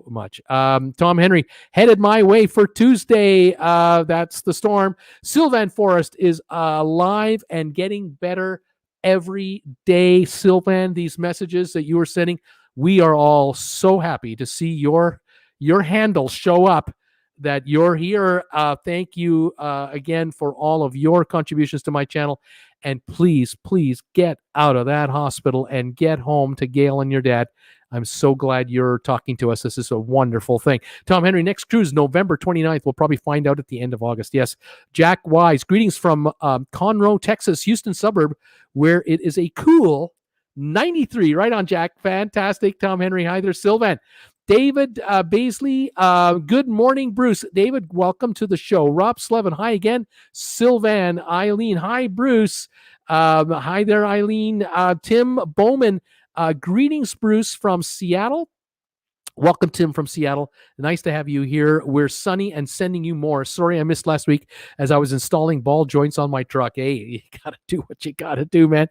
[SPEAKER 1] much. Tom Henry, headed my way for Tuesday. That's the storm. Sylvan Forest is alive and getting better every day. Sylvan, these messages that you are sending, we are all so happy to see your handle show up, that you're here. Thank you again for all of your contributions to my channel. And please get out of that hospital and get home to Gail and your dad. I'm so glad you're talking to us. This is a wonderful thing. Tom Henry, next cruise, November 29th. We'll probably find out at the end of August. Yes. Jack Wise, greetings from Conroe, Texas, Houston suburb, where it is a cool 93. Right on, Jack. Fantastic. Tom Henry, hi there. Sylvan. David Baisley, good morning, Bruce. David, welcome to the show. Rob Slevin, hi again. Sylvan, Eileen, hi, Bruce. Hi there, Eileen. Tim Bowman, greetings, Bruce, from Seattle. Welcome, Tim, from Seattle. Nice to have you here. We're sunny and sending you more. Sorry I missed last week as I was installing ball joints on my truck. Hey, you got to do what you got to do, man.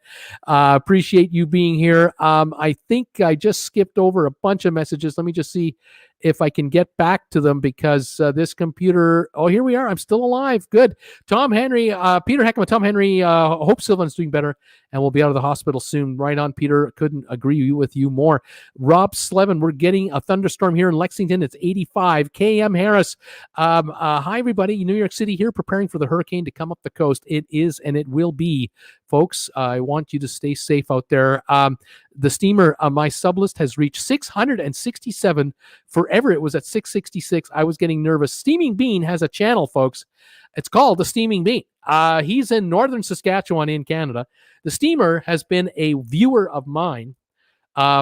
[SPEAKER 1] Appreciate you being here. I think I just skipped over a bunch of messages. Let me just see if I can get back to them, because this computer... Oh, here we are. I'm still alive. Good. Tom Henry, Peter Heckman, Tom Henry, hope Sylvan's doing better and will be out of the hospital soon. Right on, Peter. Couldn't agree with you more. Rob Slevin, we're getting a thunderstorm here in Lexington. It's 85. KM Harris, hi, everybody. New York City here, preparing for the hurricane to come up the coast. It is, and it will be folks. I want you to stay safe out there. The steamer, my sub list has reached 667. Forever it was at 666. I was getting nervous. Steaming Bean has a channel, folks. It's called The Steaming Bean. He's in northern Saskatchewan in Canada. The steamer has been a viewer of mine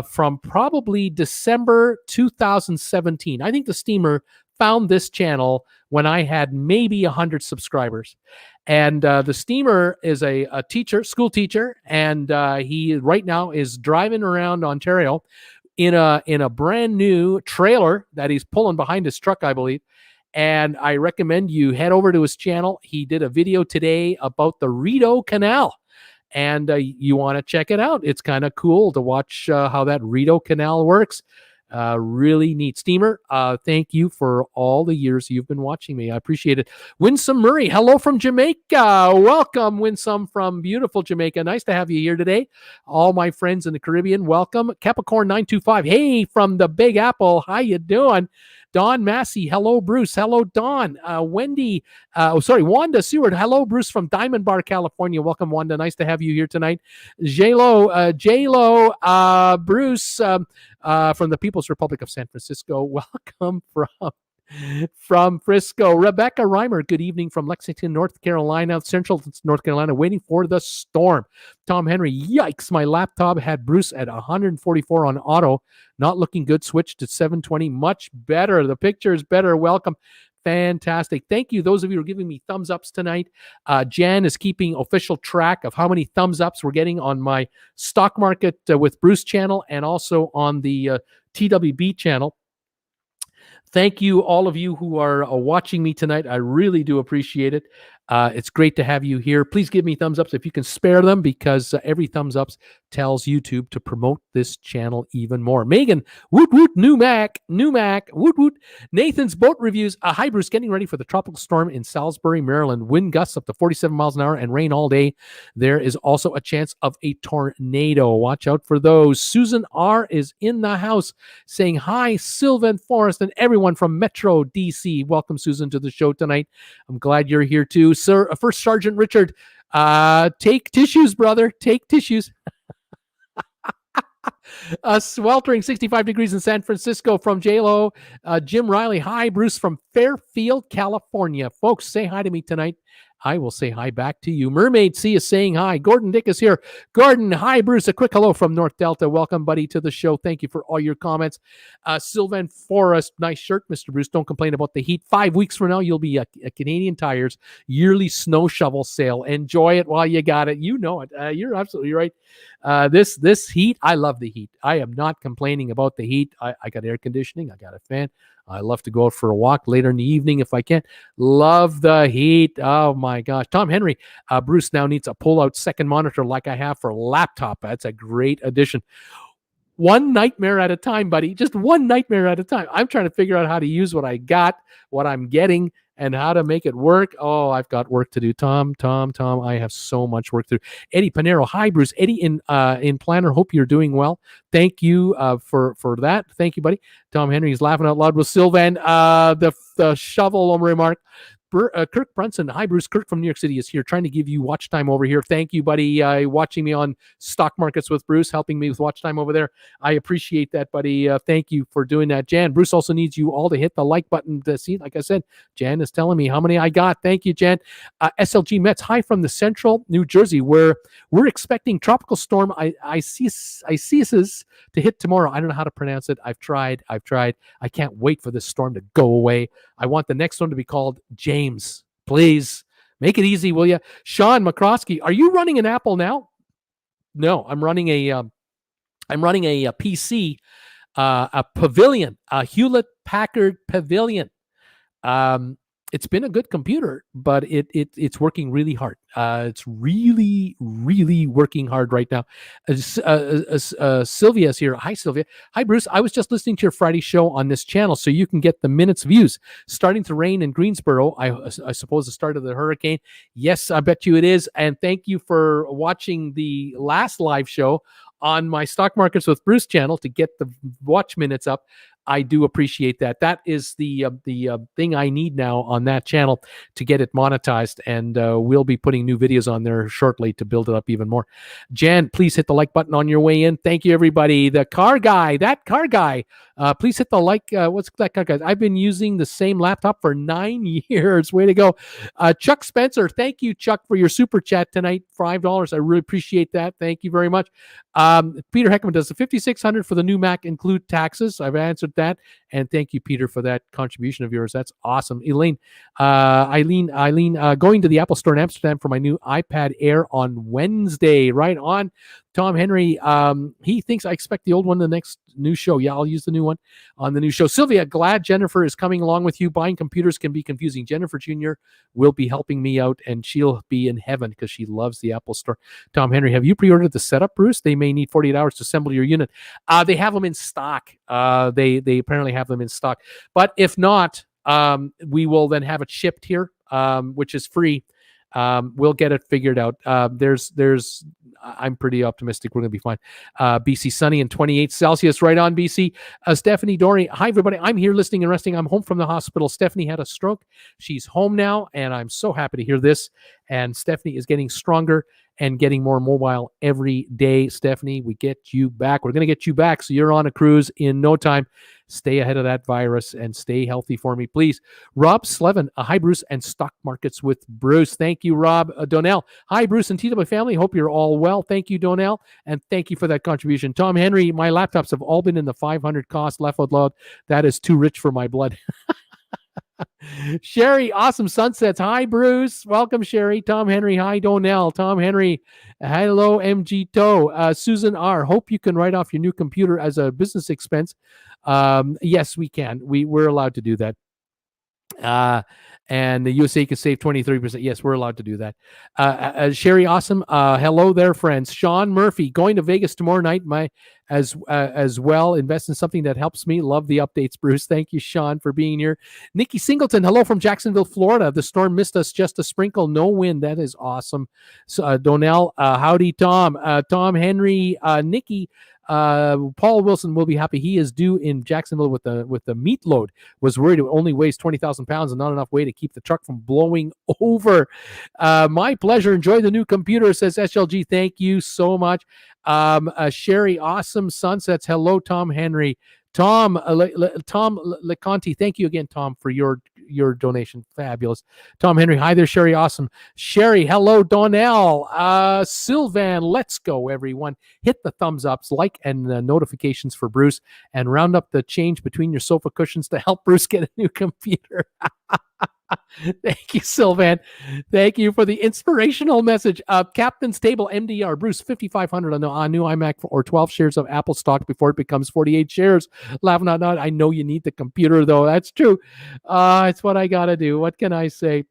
[SPEAKER 1] from probably December 2017. I think the steamer found this channel when I had maybe 100 subscribers. And the steamer is a teacher, school teacher, and he right now is driving around Ontario in a brand new trailer that he's pulling behind his truck, I believe. And I recommend you head over to his channel. He did a video today about the Rideau Canal. And you want to check it out. It's kind of cool to watch how that Rideau Canal works. Really neat steamer. Thank you for all the years you've been watching me. I appreciate it. Winsome Murray, hello from Jamaica. Welcome, Winsome, from beautiful Jamaica. Nice to have you here today. All my friends in the Caribbean, welcome. Capricorn 925, hey, from the Big Apple. How you doing? Don Massey, hello, Bruce. Hello, Don. Wanda Seward, hello, Bruce, from Diamond Bar, California. Welcome, Wanda. Nice to have you here tonight. J-Lo, Bruce, from the People's Republic of San Francisco. Welcome from Frisco. Rebecca Reimer, good evening from Lexington, North Carolina, Central North Carolina, waiting for the storm. Tom Henry, yikes, my laptop had Bruce at 144 on auto. Not looking good. Switched to 720. Much better. The picture is better. Welcome. Fantastic. Thank you. Those of you who are giving me thumbs ups tonight. Jan is keeping official track of how many thumbs ups we're getting on my Stock Market with Bruce channel and also on the TWB channel. Thank you, all of you who are watching me tonight. I really do appreciate it. It's great to have you here. Please give me thumbs ups if you can spare them, because every thumbs ups tells YouTube to promote this channel even more. Megan, woot woot, new Mac, woot woot. Nathan's boat reviews. Hi, Bruce, getting ready for the tropical storm in Salisbury, Maryland. Wind gusts up to 47 miles an hour and rain all day. There is also a chance of a tornado. Watch out for those. Susan R. is in the house saying hi, Sylvan Forrest, and everyone from Metro DC. Welcome, Susan, to the show tonight. I'm glad you're here too. Sir, First Sergeant Richard, take tissues, brother. Take tissues. Sweltering 65 degrees in San Francisco from J-Lo. Jim Riley, hi, Bruce from Fairfield, California. Folks, say hi to me tonight. I will say hi back to you. Mermaid C is saying hi. Gordon Dick is here. Gordon, hi, Bruce. A quick hello from North Delta. Welcome, buddy, to the show. Thank you for all your comments. Sylvan Forrest, nice shirt, Mr. Bruce. Don't complain about the heat. 5 weeks from now, you'll be at Canadian Tire's yearly snow shovel sale. Enjoy it while you got it. You know it. You're absolutely right. This heat, I love the heat. I am not complaining about the heat. I got air conditioning. I got a fan. I love to go out for a walk later in the evening if I can. Love the heat. Oh, my gosh. Tom Henry, Bruce now needs a pull-out second monitor like I have for a laptop. That's a great addition. One nightmare at a time, buddy. Just one nightmare at a time. I'm trying to figure out how to use what I got, what I'm getting, and how to make it work. Oh, I've got work to do. Tom, I have so much work to do. Eddie Panero, hi, Bruce. Eddie in Planner, hope you're doing well. Thank you for that. Thank you, buddy. Tom Henry's laughing out loud with Sylvan. The shovel remark. Kirk Brunson, hi, Bruce. Kirk from New York City is here, trying to give you watch time over here. Thank you, buddy. Watching me on Stock Markets with Bruce, helping me with watch time over there. I appreciate that, buddy. Thank you for doing that. Jan, Bruce also needs you all to hit the like button to see. Like I said, Jan is telling me how many I got. Thank you, Jan. SLG Mets, hi from the central New Jersey, where we're expecting tropical storm Isis to hit tomorrow. I don't know how to pronounce it. I've tried. I can't wait for this storm to go away. I want the next one to be called James. Please make it easy, will you? Sean McCroskey, are you running an Apple now? No, I'm running a PC, a Pavilion, a Hewlett Packard Pavilion. It's been a good computer, but it's working really hard. It's really working hard right now. Sylvia's here. Hi, Sylvia. Hi, Bruce. I was just listening to your Friday show on this channel, so you can get the minutes views. Starting to rain in Greensboro. I suppose the start of the hurricane. Yes, I bet you it is. And thank you for watching the last live show on my Stock Markets with Bruce channel to get the watch minutes up. I do appreciate that. That is the thing I need now on that channel to get it monetized, and we'll be putting new videos on there shortly to build it up even more. Jan, please hit the like button on your way in. Thank you, everybody. The car guy, please hit the like. What's that car guy? I've been using the same laptop for 9 years. Way to go. Chuck Spencer, thank you, Chuck, for your super chat tonight. $5. I really appreciate that. Thank you very much. Peter Heckman, does the $5,600 for the new Mac include taxes? I've answered that. And thank you, Peter, for that contribution of yours. That's awesome. Eileen, going to the Apple Store in Amsterdam for my new iPad Air on Wednesday. Right on. Tom Henry, he thinks I expect the old one the next new show. Yeah, I'll use the new one on the new show. Sylvia, glad Jennifer is coming along with you. Buying computers can be confusing. Jennifer Jr. will be helping me out, and she'll be in heaven because she loves the Apple Store. Tom Henry, have you pre-ordered the setup, Bruce? They may need 48 hours to assemble your unit. They have them in stock. They apparently have them in stock. But if not, we will then have it shipped here, which is free. We'll get it figured out. I'm pretty optimistic we're going to be fine. BC sunny and 28 Celsius. Right on, BC. Stephanie Dory. Hi, everybody. I'm here listening and resting. I'm home from the hospital. Stephanie had a stroke. She's home now, and I'm so happy to hear this. And Stephanie is getting stronger and getting more mobile every day. Stephanie, we get you back. We're going to get you back, so you're on a cruise in no time. Stay ahead of that virus and stay healthy for me, please. Rob Slevin, hi, Bruce, and Stock Markets with Bruce. Thank you, Rob. Donnell, hi, Bruce and TWB family. Hope you're all well. Thank you, Donnell, and thank you for that contribution. Tom Henry, my laptops have all been in the 500 cost left out loud. That is too rich for my blood. Sherry, awesome sunsets. Hi, Bruce. Welcome, Sherry. Tom Henry. Hi, Donnell. Tom Henry. Hello, MG Toe. Susan R. Hope you can write off your new computer as a business expense. Yes, we can. We're allowed to do that. And the USA can save 23%. Yes, we're allowed to do that. Sherry, awesome. Hello there, friends. Sean Murphy, going to Vegas tomorrow night. As well, invest in something that helps me. Love the updates, Bruce. Thank you, Sean, for being here. Nikki Singleton, hello from Jacksonville, Florida. The storm missed us, just a sprinkle, no wind. That is awesome. So, Donnell, howdy, Tom. Tom Henry, Nikki. Paul Wilson will be happy. He is due in Jacksonville with the meat load. Was worried it only weighs 20,000 pounds and not enough weight to keep the truck from blowing over. My pleasure. Enjoy the new computer, says SLG. Thank you so much. Sherry, awesome sunsets. Hello, Tom Henry. Tom LeConte, thank you again, Tom, for your donation. Fabulous. Tom Henry, hi there, Sherry. Awesome. Sherry, hello, Donnell. Sylvan, let's go, everyone. Hit the thumbs ups, like, and notifications for Bruce, and round up the change between your sofa cushions to help Bruce get a new computer. Thank you, Sylvan. Thank you for the inspirational message. Captain's Table MDR, Bruce, 5,500 on the new iMac or 12 shares of Apple stock before it becomes 48 shares. Laughing out loud. I know you need the computer, though. That's true. It's what I got to do. What can I say?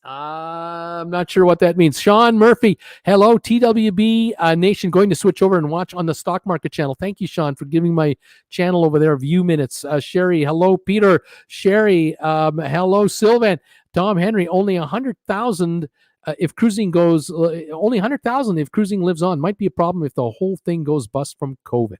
[SPEAKER 1] I'm not sure what that means. Sean Murphy, hello, TWB Nation, going to switch over and watch on the Stock Market channel. Thank you, Sean, for giving my channel over there view minutes. Sherry, hello, Peter. Sherry, hello, Sylvan. Tom Henry, only 100,000 if cruising goes, only 100,000 if cruising lives on. Might be a problem if the whole thing goes bust from COVID.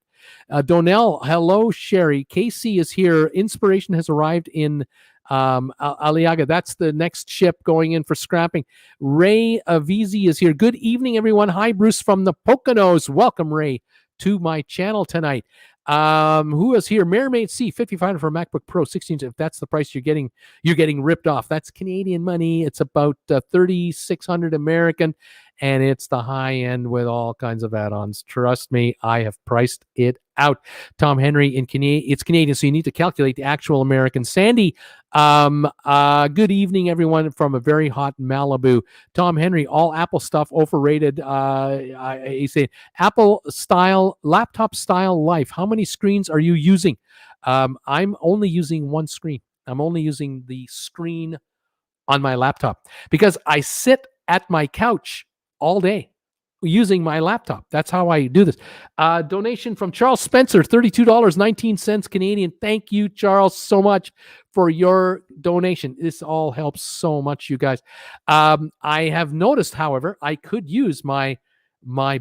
[SPEAKER 1] Donnell, hello, Sherry. KC is here. Inspiration has arrived in Aliaga. That's the next ship going in for scrapping. Ray Avizi is here. Good evening, everyone. Hi, Bruce from the Poconos. Welcome, Ray, to my channel tonight. Who is here? Mermaid C, 55 for MacBook Pro 16. If that's the price you're getting ripped off. That's Canadian money. It's about 3,600 American, and it's the high end with all kinds of add-ons. Trust me, I have priced it out. Tom Henry, it's Canadian, so you need to calculate the actual American. Sandy, good evening, everyone, from a very hot Malibu. Tom Henry, all Apple stuff overrated. I say Apple style, laptop style life. How many screens are you using? I'm only using one screen. I'm only using the screen on my laptop because I sit at my couch all day using my laptop. That's how I do this. Donation from Charles Spencer, $32.19 Canadian. Thank you, Charles, so much for your donation. This all helps so much, you guys. I have noticed, however, I could use my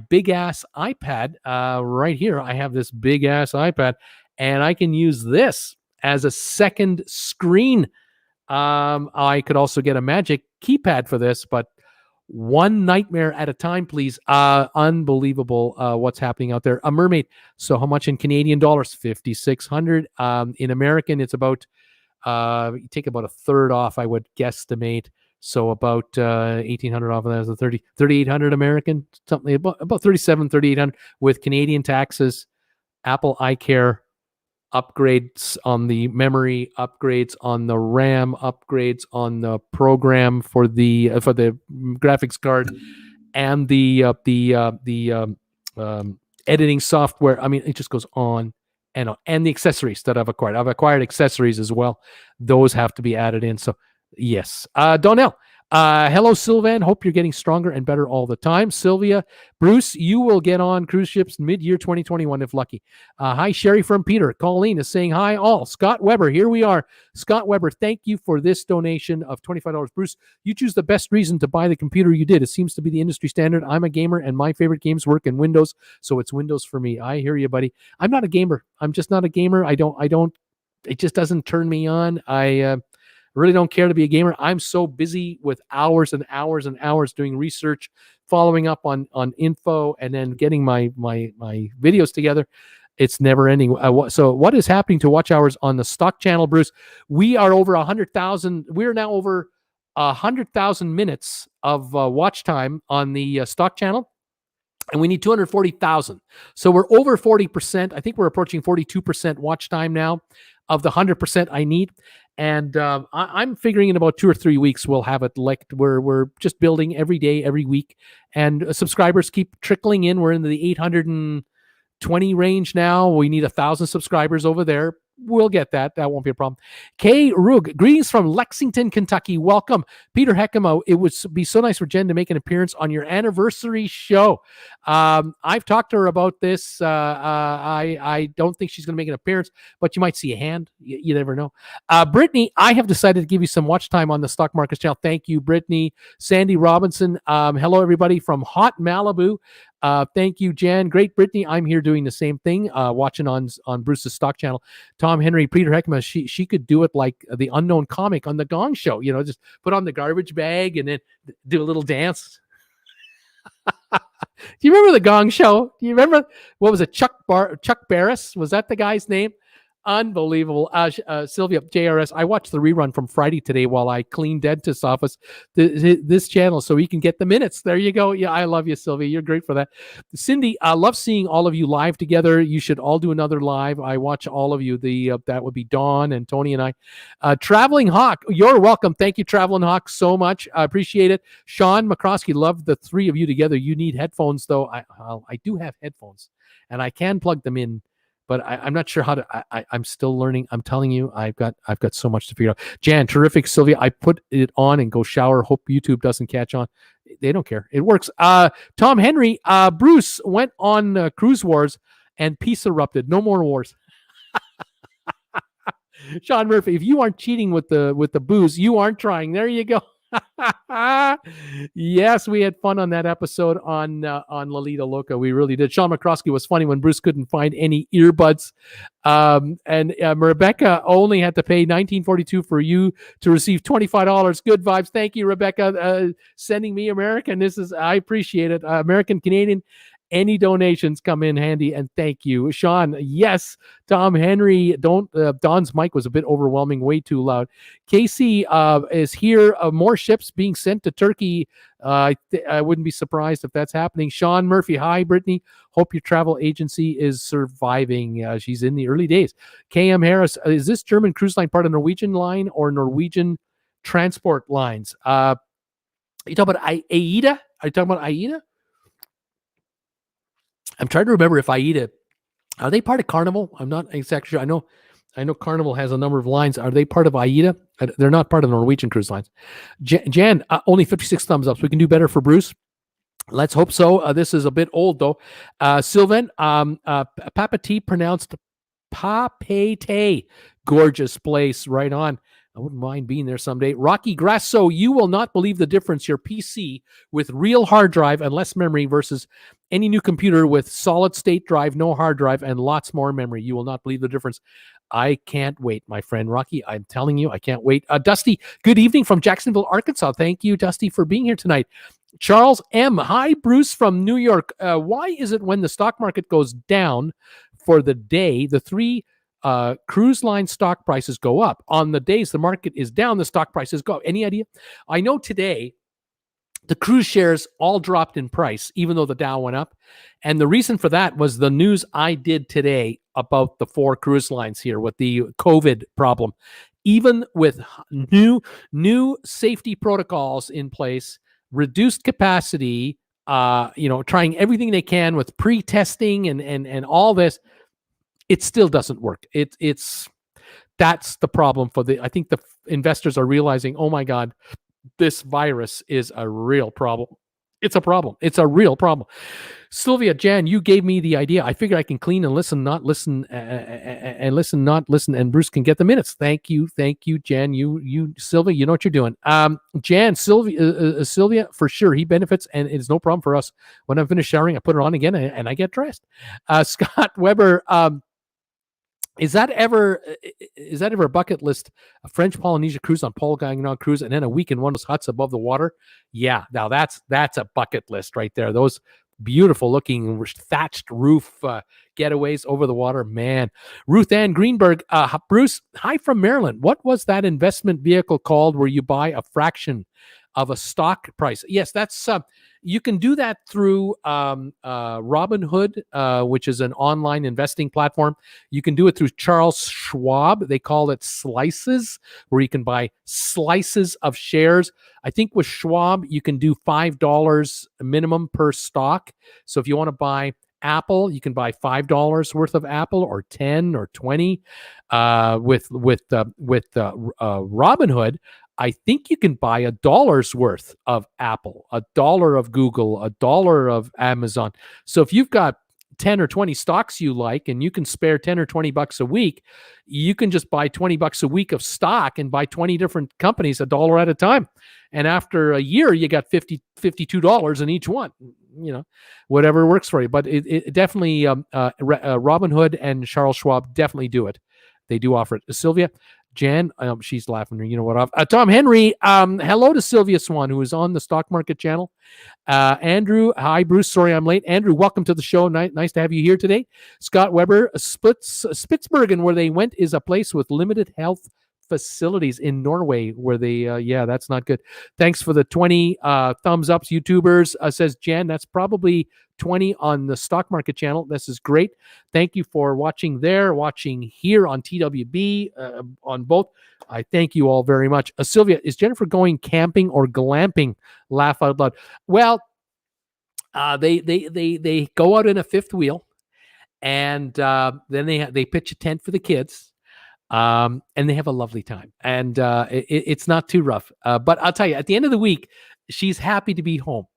[SPEAKER 1] big ass iPad right here. I have this big ass iPad, and I can use this as a second screen. I could also get a magic keypad for this, but one nightmare at a time, please. Unbelievable what's happening out there. A mermaid. So how much in Canadian dollars? 5,600. In American, it's about you take about a third off, I would guesstimate. So about 1,800 off of that is a 3,800 American, something about 3,800 with Canadian taxes. Apple iCare upgrades on the memory, upgrades on the RAM, upgrades on the program for the graphics card, and the editing software. I mean, it just goes on and on. And the accessories that I've acquired. I've acquired accessories as well. Those have to be added in. So yes. Donnell. Hello, Sylvan. Hope you're getting stronger and better all the time. Sylvia, Bruce, you will get on cruise ships mid-year 2021 if lucky. Hi, Sherry from Peter. Colleen is saying hi all. Scott Weber, here we are. Scott Weber, thank you for this donation of $25. Bruce, you choose the best reason to buy the computer you did. It seems to be the industry standard. I'm a gamer and my favorite games work in Windows, so it's Windows for me. I hear you, buddy. I'm not a gamer. I'm just not a gamer. It just doesn't turn me on. I really don't care to be a gamer. I'm so busy with hours and hours and hours doing research, following up on info, and then getting my videos together. It's never ending. So what is happening to watch hours on the stock channel, Bruce? We are over 100,000. We're now over 100,000 minutes of watch time on the stock channel. And we need 240,000. So we're over 40%. I think we're approaching 42% watch time now of the 100% I need. And I'm figuring in about 2 or 3 weeks we'll have it. Like we're just building every day, every week, and subscribers keep trickling in. We're in the 820 range now. We need 1,000 subscribers over there. We'll get that. That won't be a problem. Kay Rug, greetings from Lexington, Kentucky. Welcome. Peter Heckema, it would be so nice for Jen to make an appearance on your anniversary show. I've talked to her about this. I don't think she's going to make an appearance, but you might see a hand. You never know. Brittany, I have decided to give you some watch time on the Stock Markets channel. Thank you, Brittany. Sandy Robinson, hello, everybody from hot Malibu. Thank you, Jan. Great, Brittany. I'm here doing the same thing, watching on Bruce's stock channel. Tom Henry, Peter Heckma, she could do it like the unknown comic on the Gong Show. You know, just put on the garbage bag and then do a little dance. Do you remember the Gong Show? Do you remember, what was it? Chuck Barris? Was that the guy's name? Unbelievable. Sylvia, JRS, I watched the rerun from Friday today while I cleaned dentist's office, this channel, so we can get the minutes. There you go. Yeah, I love you, Sylvia. You're great for that. Cindy, I love seeing all of you live together. You should all do another live. I watch all of you. That would be Dawn and Tony and I. Traveling Hawk, you're welcome. Thank you, Traveling Hawk, so much. I appreciate it. Sean McCroskey, love the three of you together. You need headphones, though. I do have headphones, and I can plug them in. But I'm not sure how to. I'm still learning. I'm telling you, I've got so much to figure out. Jan, terrific. Sylvia, I put it on and go shower. Hope YouTube doesn't catch on. They don't care. It works. Tom Henry, Bruce went on Cruise Wars and peace erupted. No more wars. Sean Murphy, if you aren't cheating with the booze, you aren't trying. There you go. Yes, we had fun on that episode on Lolita Loca. We really did. Sean McCroskey was funny when Bruce couldn't find any earbuds. And Rebecca only had to pay $19.42 for you to receive $25. Good vibes. Thank you, Rebecca. Sending me American. I appreciate it. American, Canadian. Any donations come in handy, and thank you, Sean. Yes, Tom Henry. Don's mic was a bit overwhelming, way too loud. Casey is here. More ships being sent to Turkey. I wouldn't be surprised if that's happening. Sean Murphy, hi, Brittany. Hope your travel agency is surviving. She's in the early days. KM Harris, is this German cruise line part of Norwegian line or Norwegian transport lines? Are you talking about AIDA? Are you talking about AIDA? I'm trying to remember if AIDA, are they part of Carnival? I'm not exactly sure. I know Carnival has a number of lines. Are they part of AIDA? They're not part of the Norwegian cruise lines. Jan, only 56 thumbs up. So we can do better for Bruce. Let's hope so. This is a bit old though. Sylvan, Papa T pronounced Papete. Gorgeous place. Right on. I wouldn't mind being there someday. Rocky Grasso, you will not believe the difference your PC with real hard drive and less memory versus any new computer with solid state drive, no hard drive, and lots more memory. You will not believe the difference. I can't wait, my friend Rocky. I'm telling you, I can't wait. Dusty, good evening from Jacksonville, Arkansas. Thank you, Dusty, for being here tonight. Charles M. Hi, Bruce from New York. Why is it when the stock market goes down for the day, the three cruise line stock prices go up? On the days the market is down, the stock prices go up. Any idea? I know today the cruise shares all dropped in price, even though the Dow went up. And the reason for that was the news I did today about the 4 cruise lines here with the COVID problem. Even with new safety protocols in place, reduced capacity, trying everything they can with pre-testing and all this, it still doesn't work. That's the problem I think the investors are realizing, oh my God, this virus is a real problem. It's a problem. It's a real problem. Sylvia, Jan, you gave me the idea. I figured I can clean and listen, not listen, and listen, not listen, and Bruce can get the minutes. Thank you, Jan. You, Sylvia, you know what you're doing. Jan, Sylvia, for sure, he benefits, and it's no problem for us. When I'm finished showering, I put it on again, and I get dressed. Scott Weber, is that ever a bucket list? A French Polynesia cruise on Paul Gauguin cruise, and then a week in one of those huts above the water. Yeah, now that's a bucket list right there. Those beautiful looking thatched roof getaways over the water, man. Ruth Ann Greenberg, Bruce, hi from Maryland. What was that investment vehicle called where you buy a fraction of a stock price? Yes, that's you can do that through Robinhood, which is an online investing platform. You can do it through Charles Schwab. They call it slices, where you can buy slices of shares. I think with Schwab, you can do $5 minimum per stock. So if you want to buy Apple, you can buy $5 worth of Apple, or 10 or 20. With Robinhood, I think you can buy $1 worth of Apple, $1 of Google, $1 of Amazon. So if you've got 10 or 20 stocks you like, and you can spare 10 or 20 bucks a week, you can just buy 20 bucks a week of stock and buy 20 different companies $1 at a time. And after a year, you got $52 in each one, whatever works for you. But it definitely, Robinhood and Charles Schwab definitely do it. They do offer it. Sylvia, Jan, she's laughing. You know what? Tom Henry, hello to Sylvia Swan, who is on the Stock Market Channel. Andrew, hi, Bruce. Sorry I'm late. Andrew, welcome to the show. Nice to have you here today. Scott Weber, Spitsbergen, where they went, is a place with limited health facilities in Norway, where they, that's not good. Thanks for the 20 thumbs ups, YouTubers, says Jan. That's probably 20 on the Stock Market Channel. This is great. Thank you for watching there, watching here on TWB, on both. I thank you all very much. Sylvia, is Jennifer going camping or glamping? Laugh out loud. Well, they go out in a fifth wheel, and then they pitch a tent for the kids. And they have a lovely time, and it's not too rough. But I'll tell you, at the end of the week, she's happy to be home.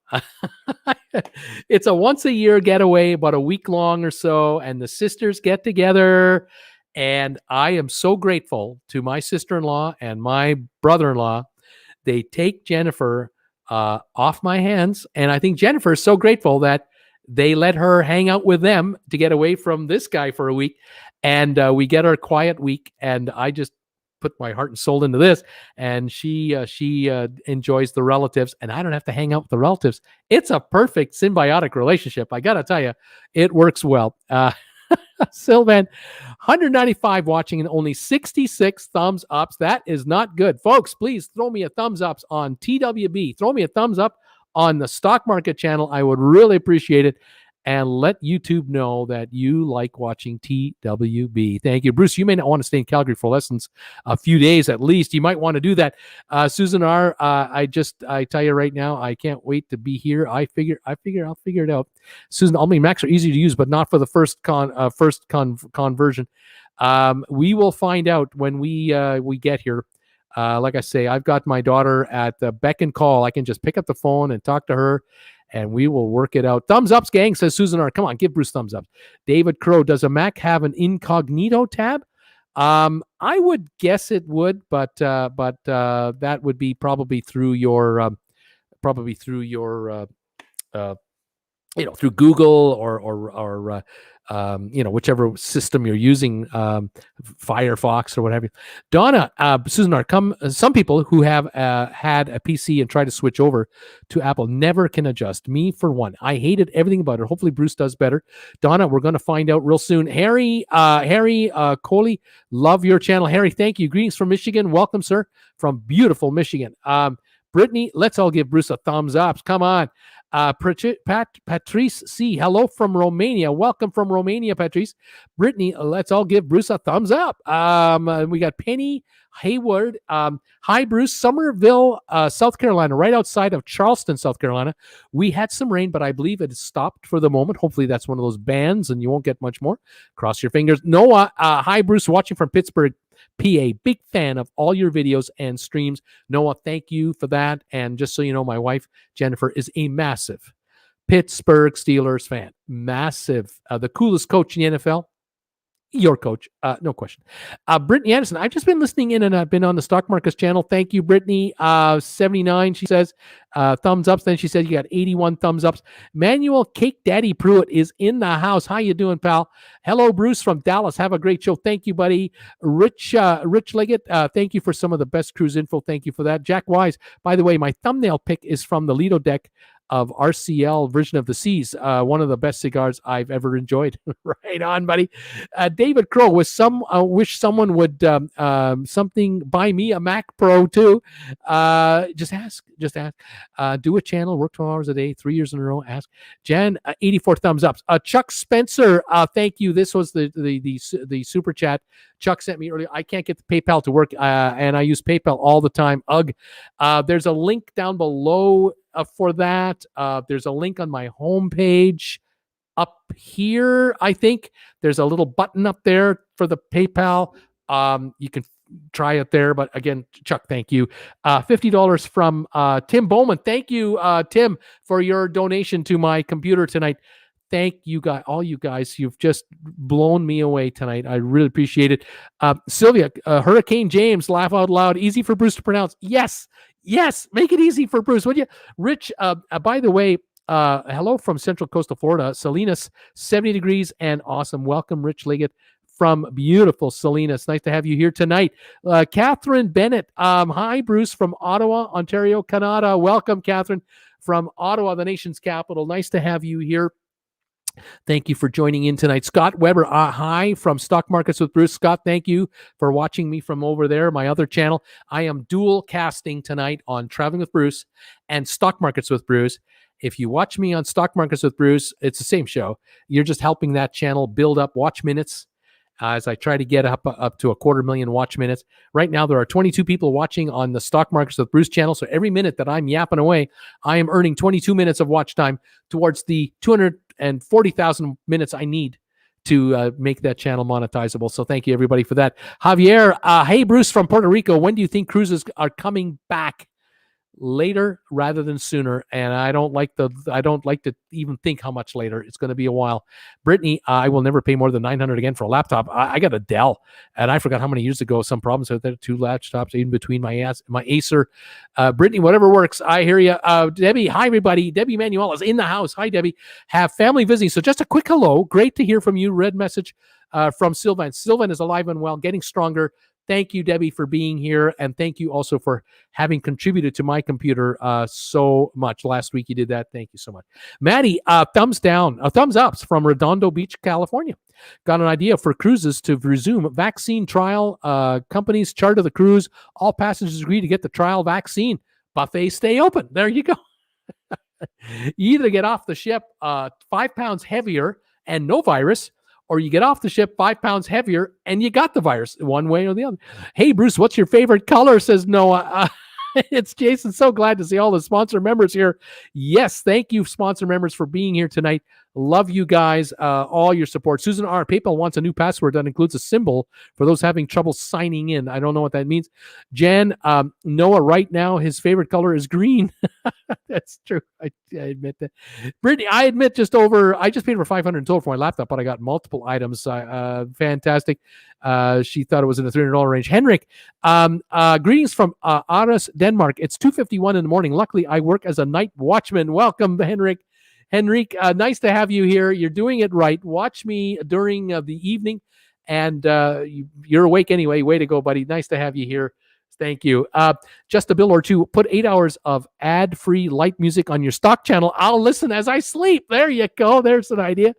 [SPEAKER 1] It's a once a year getaway, about a week long or so, and the sisters get together. And I am so grateful to my sister-in-law and my brother-in-law. They take Jennifer off my hands, and I think Jennifer is so grateful that they let her hang out with them to get away from this guy for a week. And we get our quiet week, and I just put my heart and soul into this, and she enjoys the relatives, and I don't have to hang out with the relatives. It's a perfect symbiotic relationship. I gotta tell you, it works well. Sylvan, 195 watching and only 66 thumbs ups. That is not good, folks. Please throw me a thumbs ups on TWB. Throw me a thumbs up on the Stock Market Channel. I would really appreciate it. And let YouTube know that you like watching TWB. Thank you. Bruce, you may not want to stay in Calgary for lessons a few days at least. You might want to do that. Susan R., I tell you right now, I can't wait to be here. I'll figure it out. Susan, Macs are easy to use, but not for the first conversion. We will find out when we get here. Like I say, I've got my daughter at the beck and call. I can just pick up the phone and talk to her, and we will work it out. Thumbs ups, gang, says Susan R. Come on, give Bruce thumbs up. David Crow, does a Mac have an incognito tab? I would guess it would, but that would be probably through your through Google or whichever system you're using, Firefox or whatever. Donna, Susan, some people who have had a PC and try to switch over to Apple never can adjust. Me, for one, I hated everything about it. Hopefully Bruce does better. Donna, we're going to find out real soon. Harry Coley, love your channel. Harry, thank you. Greetings from Michigan. Welcome, sir, from beautiful Michigan. Brittany, let's all give Bruce a thumbs up. Come on. Patrice C, hello from Romania. Welcome from Romania, Patrice. Brittany, let's all give Bruce a thumbs up. We got Penny Hayward. Hi, Bruce. Somerville, South Carolina, right outside of Charleston, South Carolina. We had some rain, but I believe it stopped for the moment. Hopefully that's one of those bans and you won't get much more. Cross your fingers. Noah, hi, Bruce, watching from Pittsburgh, PA. Big fan of all your videos and streams. Noah, thank you for that. And just so you know, my wife, Jennifer, is a massive Pittsburgh Steelers fan. Massive. The coolest coach in the NFL. Your coach, no question. Brittany Anderson, I've just been listening in and I've been on the Stock Markets channel. Thank you, Brittany. 79, she says, thumbs ups. Then she said you got 81 thumbs ups. Manuel Cake Daddy Pruitt is in the house. How you doing, pal? Hello, Bruce from Dallas. Have a great show. Thank you, buddy. Rich Leggett, thank you for some of the best cruise info. Thank you for that. Jack Wise, by the way, my thumbnail pick is from the Lido deck of RCL Version of the Seas, one of the best cigars I've ever enjoyed. Right on, buddy. David Crow, wish someone would something buy me a Mac Pro too. Just ask. Do a channel, work 12 hours a day, 3 years in a row. Ask. Jan, 84 thumbs up. Chuck Spencer, thank you. This was the super chat Chuck sent me earlier. I can't get the PayPal to work, and I use PayPal all the time. Ugh. There's a link down below for that. There's a link on my homepage up here. I think there's a little button up there for the PayPal. You can try it there. But again, Chuck, thank you. $50 from Tim Bowman. Thank you, Tim, for your donation to my computer tonight. Thank you guys, all you guys. You've just blown me away tonight. I really appreciate it. Sylvia, Hurricane James, laugh out loud. Easy for Bruce to pronounce. Yes. Make it easy for Bruce, would you? Rich, by the way, hello from Central Coastal Florida. Salinas, 70 degrees and awesome. Welcome, Rich Leggett from beautiful Salinas. Nice to have you here tonight. Catherine Bennett, hi, Bruce from Ottawa, Ontario, Canada. Welcome, Catherine from Ottawa, the nation's capital. Nice to have you here. Thank you for joining in tonight. Scott Weber, hi from Stock Markets with Bruce. Scott, thank you for watching me from over there, my other channel. I am dual casting tonight on Traveling with Bruce and Stock Markets with Bruce. If you watch me on Stock Markets with Bruce, it's the same show. You're just helping that channel build up watch minutes as I try to get up to 250,000 watch minutes. Right now, there are 22 people watching on the Stock Markets with Bruce channel. So every minute that I'm yapping away, I am earning 22 minutes of watch time towards the 240,000 minutes I need to make that channel monetizable. So thank you, everybody, for that. Javier, hey, Bruce from Puerto Rico. When do you think cruises are coming back? Later rather than sooner, and I don't like to even think how much later. It's going to be a while. Brittany, I will never pay more than $900 again for a laptop. I got a Dell, and I forgot how many years ago some problems with that. 2 laptops in between my Acer. Brittany, whatever works. I hear you. Debbie, hi everybody. Debbie Manuel is in the house. Hi Debbie. Have family visiting. So just a quick hello. Great to hear from you. Red message from Sylvan. Sylvan is alive and well, getting stronger. Thank you, Debbie, for being here. And thank you also for having contributed to my computer so much. Last week you did that. Thank you so much. Maddie, thumbs ups from Redondo Beach, California. Got an idea for cruises to resume vaccine trial. Companies charter the cruise. All passengers agree to get the trial vaccine. Buffets stay open. There you go. You either get off the ship 5 pounds heavier and no virus, or you get off the ship 5 pounds heavier and you got the virus, one way or the other. Hey, Bruce, what's your favorite color? Says Noah. It's Jason. So glad to see all the sponsor members here. Yes, thank you, sponsor members, for being here tonight. Love you guys, all your support. Susan R. PayPal wants a new password that includes a symbol for those having trouble signing in. I don't know what that means. Jan, Noah, right now, his favorite color is green. That's true. I admit that. Brittany, I admit I just paid over 500 in total for my laptop, but I got multiple items. Fantastic. She thought it was in the $300 range. Henrik, greetings from Aarhus, Denmark. It's 2:51 in the morning. Luckily, I work as a night watchman. Welcome, Henrik. Henrik, nice to have you here. You're doing it right. Watch me during the evening, and you're awake anyway. Way to go, buddy. Nice to have you here. Thank you. Just a bill or two. Put 8 hours of ad-free light music on your stock channel. I'll listen as I sleep. There you go. There's an idea.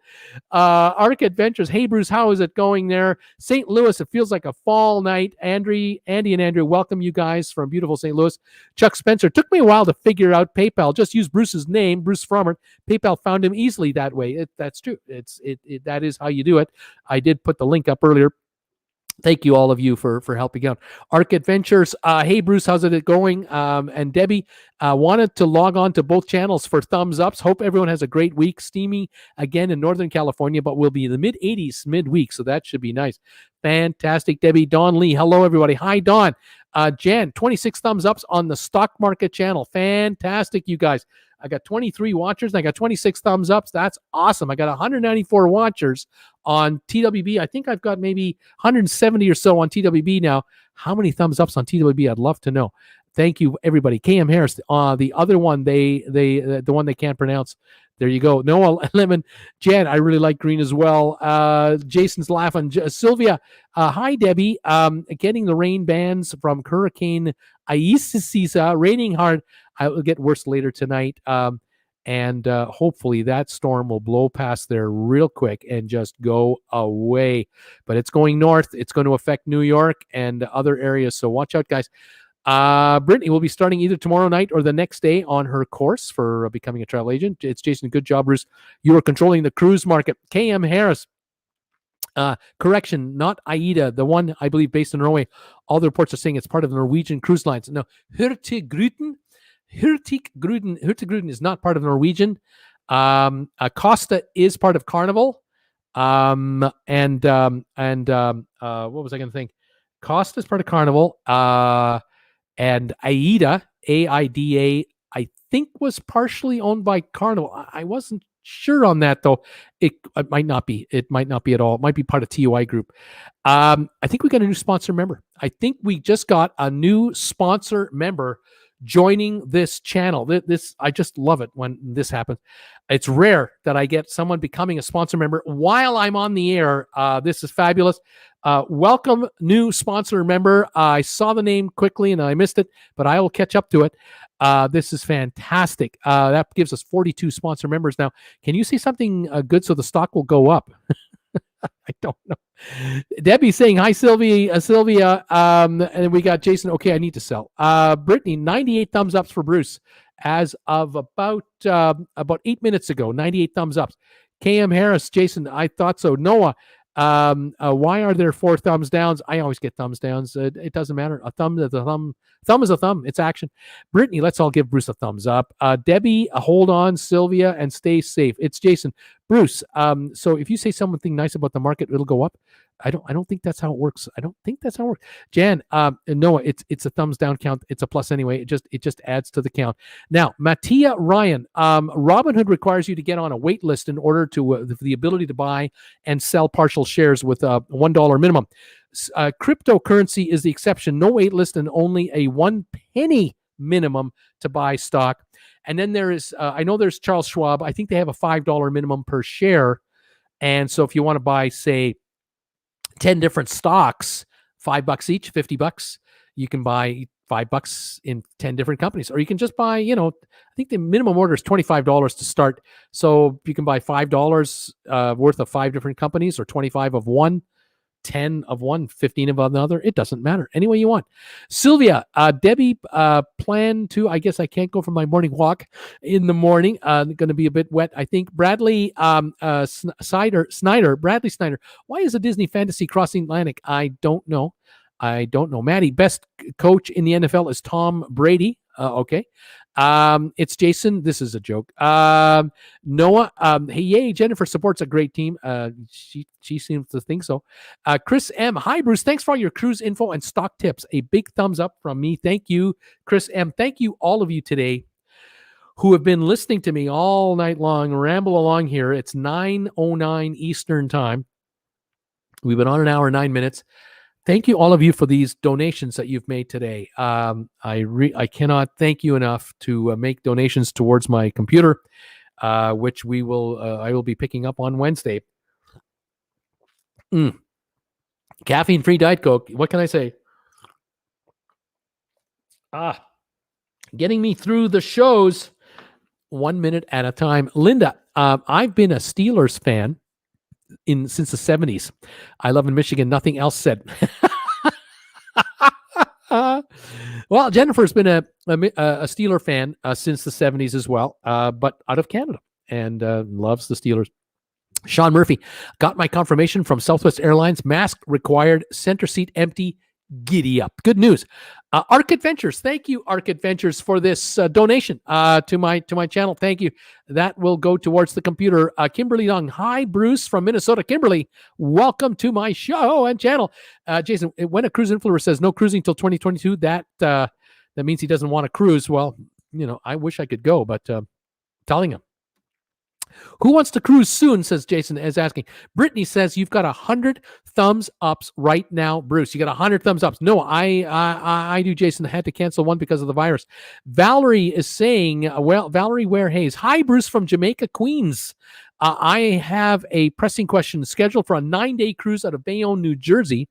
[SPEAKER 1] Arc Adventures. Hey, Bruce, how is it going there? St. Louis, it feels like a fall night. Andy and Andrew, welcome you guys from beautiful St. Louis. Chuck Spencer, took me a while to figure out PayPal. Just use Bruce's name, Bruce Frommert. PayPal found him easily that way. That's true. That is how you do it. I did put the link up earlier. Thank you, all of you, for helping out. Arc Adventures. Hey, Bruce, how's it going? And Debbie wanted to log on to both channels for thumbs ups. Hope everyone has a great week. Steamy again in Northern California, but we'll be in the mid-80s midweek, so that should be nice. Fantastic, Debbie. Dawn Lee. Hello, everybody. Hi, Dawn. Jan, 26 thumbs ups on the stock market channel. Fantastic, you guys. I got 23 watchers and I got 26 thumbs ups. That's awesome. I got 194 watchers on TWB. I think I've got maybe 170 or so on TWB now. How many thumbs ups on TWB? I'd love to know. Thank you, everybody. KM Harris, the other one, the one they can't pronounce. There you go. Noah Lemon. Jan, I really like green as well. Jason's laughing. Sylvia, hi, Debbie. Getting the rain bands from Hurricane Aida, raining hard. It will get worse later tonight. And hopefully that storm will blow past there real quick and just go away. But it's going north. It's going to affect New York and other areas. So watch out, guys. Brittany will be starting either tomorrow night or the next day on her course for becoming a travel agent. It's Jason. Good job, Bruce. You are controlling the cruise market. KM Harris. Correction, not Aida, the one I believe based in Norway. All the reports are saying it's part of the Norwegian cruise lines. No, Hurtigruten is not part of Norwegian. Costa is part of Carnival. What was I going to think? Costa is part of Carnival. And Aida, AIDA, I think was partially owned by Carnival. I wasn't sure on that though. It might not be. It might not be at all. It might be part of TUI Group. I think we got a new sponsor member. I think we just got a new sponsor member joining this channel. This I just love it when this happens. It's rare that I get someone becoming a sponsor member while I'm on the air. This is fabulous. Welcome, new sponsor member. I saw the name quickly and I missed it, but I will catch up to it. This is fantastic. That gives us 42 sponsor members now. Can you say something good so the stock will go up? I don't know. Debbie saying, hi, Sylvia. And we got Jason. Okay, I need to sell. Brittany, 98 thumbs ups for Bruce as of about 8 minutes ago. 98 thumbs ups. KM Harris, Jason, I thought so. Noah, why are there 4 thumbs downs? I always get thumbs downs. It doesn't matter. A thumb is a thumb. Thumb is a thumb. It's action. Brittany, let's all give Bruce a thumbs up. Debbie, hold on. Sylvia, and stay safe. It's Jason. Bruce, so if you say something nice about the market, it'll go up. I don't think that's how it works. I don't think that's how it works. Jan, Noah, it's a thumbs down count. It's a plus anyway. It just adds to the count. Now, Mattia Ryan, Robinhood requires you to get on a wait list in order to the ability to buy and sell partial shares with a $1 minimum. Cryptocurrency is the exception. No wait list and only a 1 penny minimum to buy stock. And then there is, I know there's Charles Schwab. I think they have a $5 minimum per share. And so if you want to buy, say, 10 different stocks, $5 each, $50, you can buy $5 in 10 different companies. Or you can just buy, I think the minimum order is $25 to start. So you can buy $5 worth of 5 different companies, or 25 of one, 10 of one, 15 of another. It doesn't matter. Any way you want. Sylvia, Debbie, plan to, I guess I can't go for my morning walk in the morning. Going to be a bit wet, I think. Bradley Snyder, why is a Disney fantasy crossing Atlantic? I don't know. Maddie, best coach in the NFL is Tom Brady. Okay. It's Jason. This is a joke. Noah. Hey, yay! Jennifer supports a great team. She seems to think so. Chris M. Hi, Bruce. Thanks for all your cruise info and stock tips. A big thumbs up from me. Thank you, Chris M. Thank you, all of you today who have been listening to me all night long, ramble along here. It's 9:09 Eastern time. We've been on an hour, 9 minutes. Thank you, all of you, for these donations that you've made today. I cannot thank you enough to make donations towards my computer, which I will be picking up on Wednesday. Caffeine-free Diet Coke. What can I say? Getting me through the shows 1 minute at a time. Linda, I've been a Steelers fan since the 70s. I love in Michigan. Nothing else said. Well, Jennifer's been a Steeler fan since the 70s as well, but out of Canada, and loves the Steelers. Sean Murphy, got my confirmation from Southwest Airlines. Mask required, center seat empty. Giddy up. Good news. Arc Adventures. Thank you, Arc Adventures, for this donation to my channel. Thank you. That will go towards the computer. Kimberly Young. Hi, Bruce from Minnesota. Kimberly, welcome to my show and channel. Jason, when a cruise influencer says no cruising till 2022, that means he doesn't want to cruise. Well, I wish I could go, but telling him. Who wants to cruise soon, says Jason, is asking. Brittany says, you've got 100 thumbs ups right now, Bruce. You got 100 thumbs ups. No, I do, Jason. I had to cancel one because of the virus. Valerie is saying, Valerie Ware Hayes. Hi, Bruce from Jamaica, Queens. I have a pressing question scheduled for a 9-day cruise out of Bayonne, New Jersey.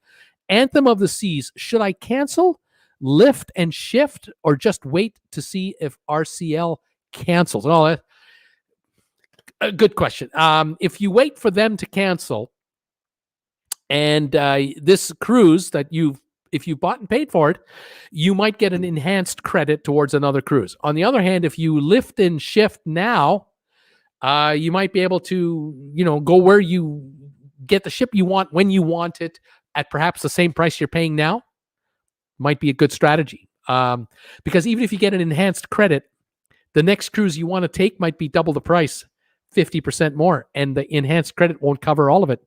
[SPEAKER 1] Anthem of the Seas. Should I cancel, lift and shift, or just wait to see if RCL cancels? Oh, a good question. If you wait for them to cancel, and this cruise that if you bought and paid for it, you might get an enhanced credit towards another cruise. On the other hand, if you lift and shift now, you might be able to, go where you get the ship you want when you want it at perhaps the same price you're paying now. Might be a good strategy. Because even if you get an enhanced credit, the next cruise you want to take might be double the price. 50% more, and the enhanced credit won't cover all of it.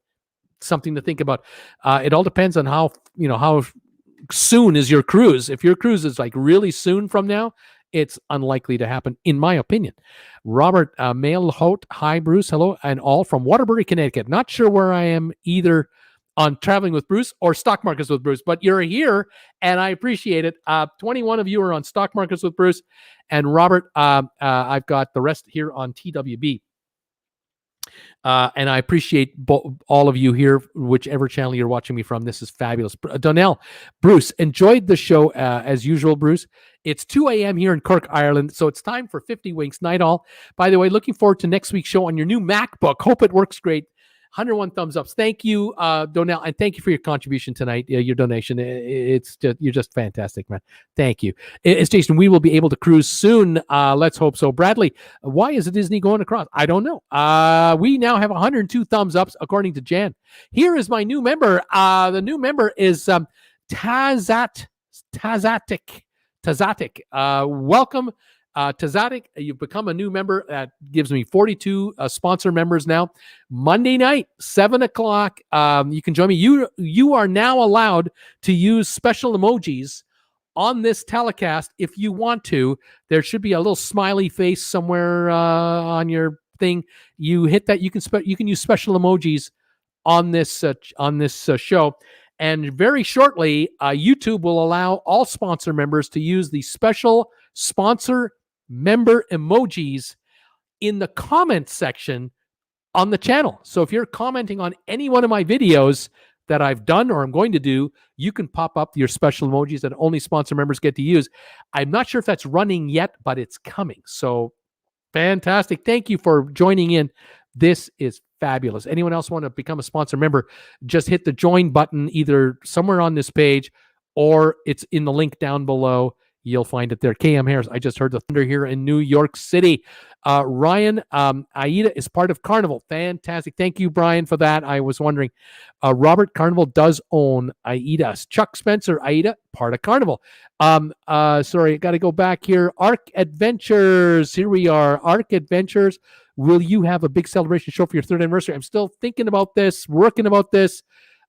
[SPEAKER 1] Something to think about. It all depends on how soon is your cruise. If your cruise is like really soon from now, it's unlikely to happen, in my opinion. Robert Mailhout, hi Bruce, hello, and all from Waterbury, Connecticut. Not sure where I am either on Traveling with Bruce or Stock Markets with Bruce, but you're here, and I appreciate it. 21 of you are on Stock Markets with Bruce, and Robert, I've got the rest here on TWB. And I appreciate all of you here, whichever channel you're watching me from. This is fabulous. Donnell, Bruce, enjoyed the show as usual, Bruce. It's 2 a.m. here in Cork, Ireland, so it's time for 50 Winks Night All. By the way, looking forward to next week's show on your new MacBook. Hope it works great. 101 thumbs ups. Thank you, Donnell, and thank you for your contribution tonight, your donation. You're just fantastic, man. Thank you. It's Jason. We will be able to cruise soon. Let's hope so. Bradley, why is Disney going across? I don't know. We now have 102 thumbs ups, according to Jan. Here is my new member. The new member is Tazatic. Welcome. Tazatic, you've become a new member. That gives me 42 sponsor members now. Monday night, 7 o'clock. You can join me. You are now allowed to use special emojis on this telecast if you want to. There should be a little smiley face somewhere on your thing. You hit that. You can use special emojis on this show. And very shortly, YouTube will allow all sponsor members to use the special sponsor member emojis in the comment section on the channel. So if you're commenting on any one of my videos that I've done or I'm going to do, you can pop up your special emojis that only sponsor members get to use. I'm not sure if that's running yet, but it's coming. So fantastic. Thank you for joining in. This is fabulous. Anyone else want to become a sponsor member, just hit the join button either somewhere on this page or it's in the link down below. you'll find it there. KM Harris, I just heard the thunder here in New York City. Ryan, Aida is part of Carnival. Fantastic. Thank you, Brian, for that. I was wondering. Robert, Carnival does own Aida. Chuck Spencer, Aida, part of Carnival. Sorry, got to go back here. Arc Adventures. Here we are. Arc Adventures. Will you have a big celebration show for your 3rd anniversary? I'm still thinking about this, working about this.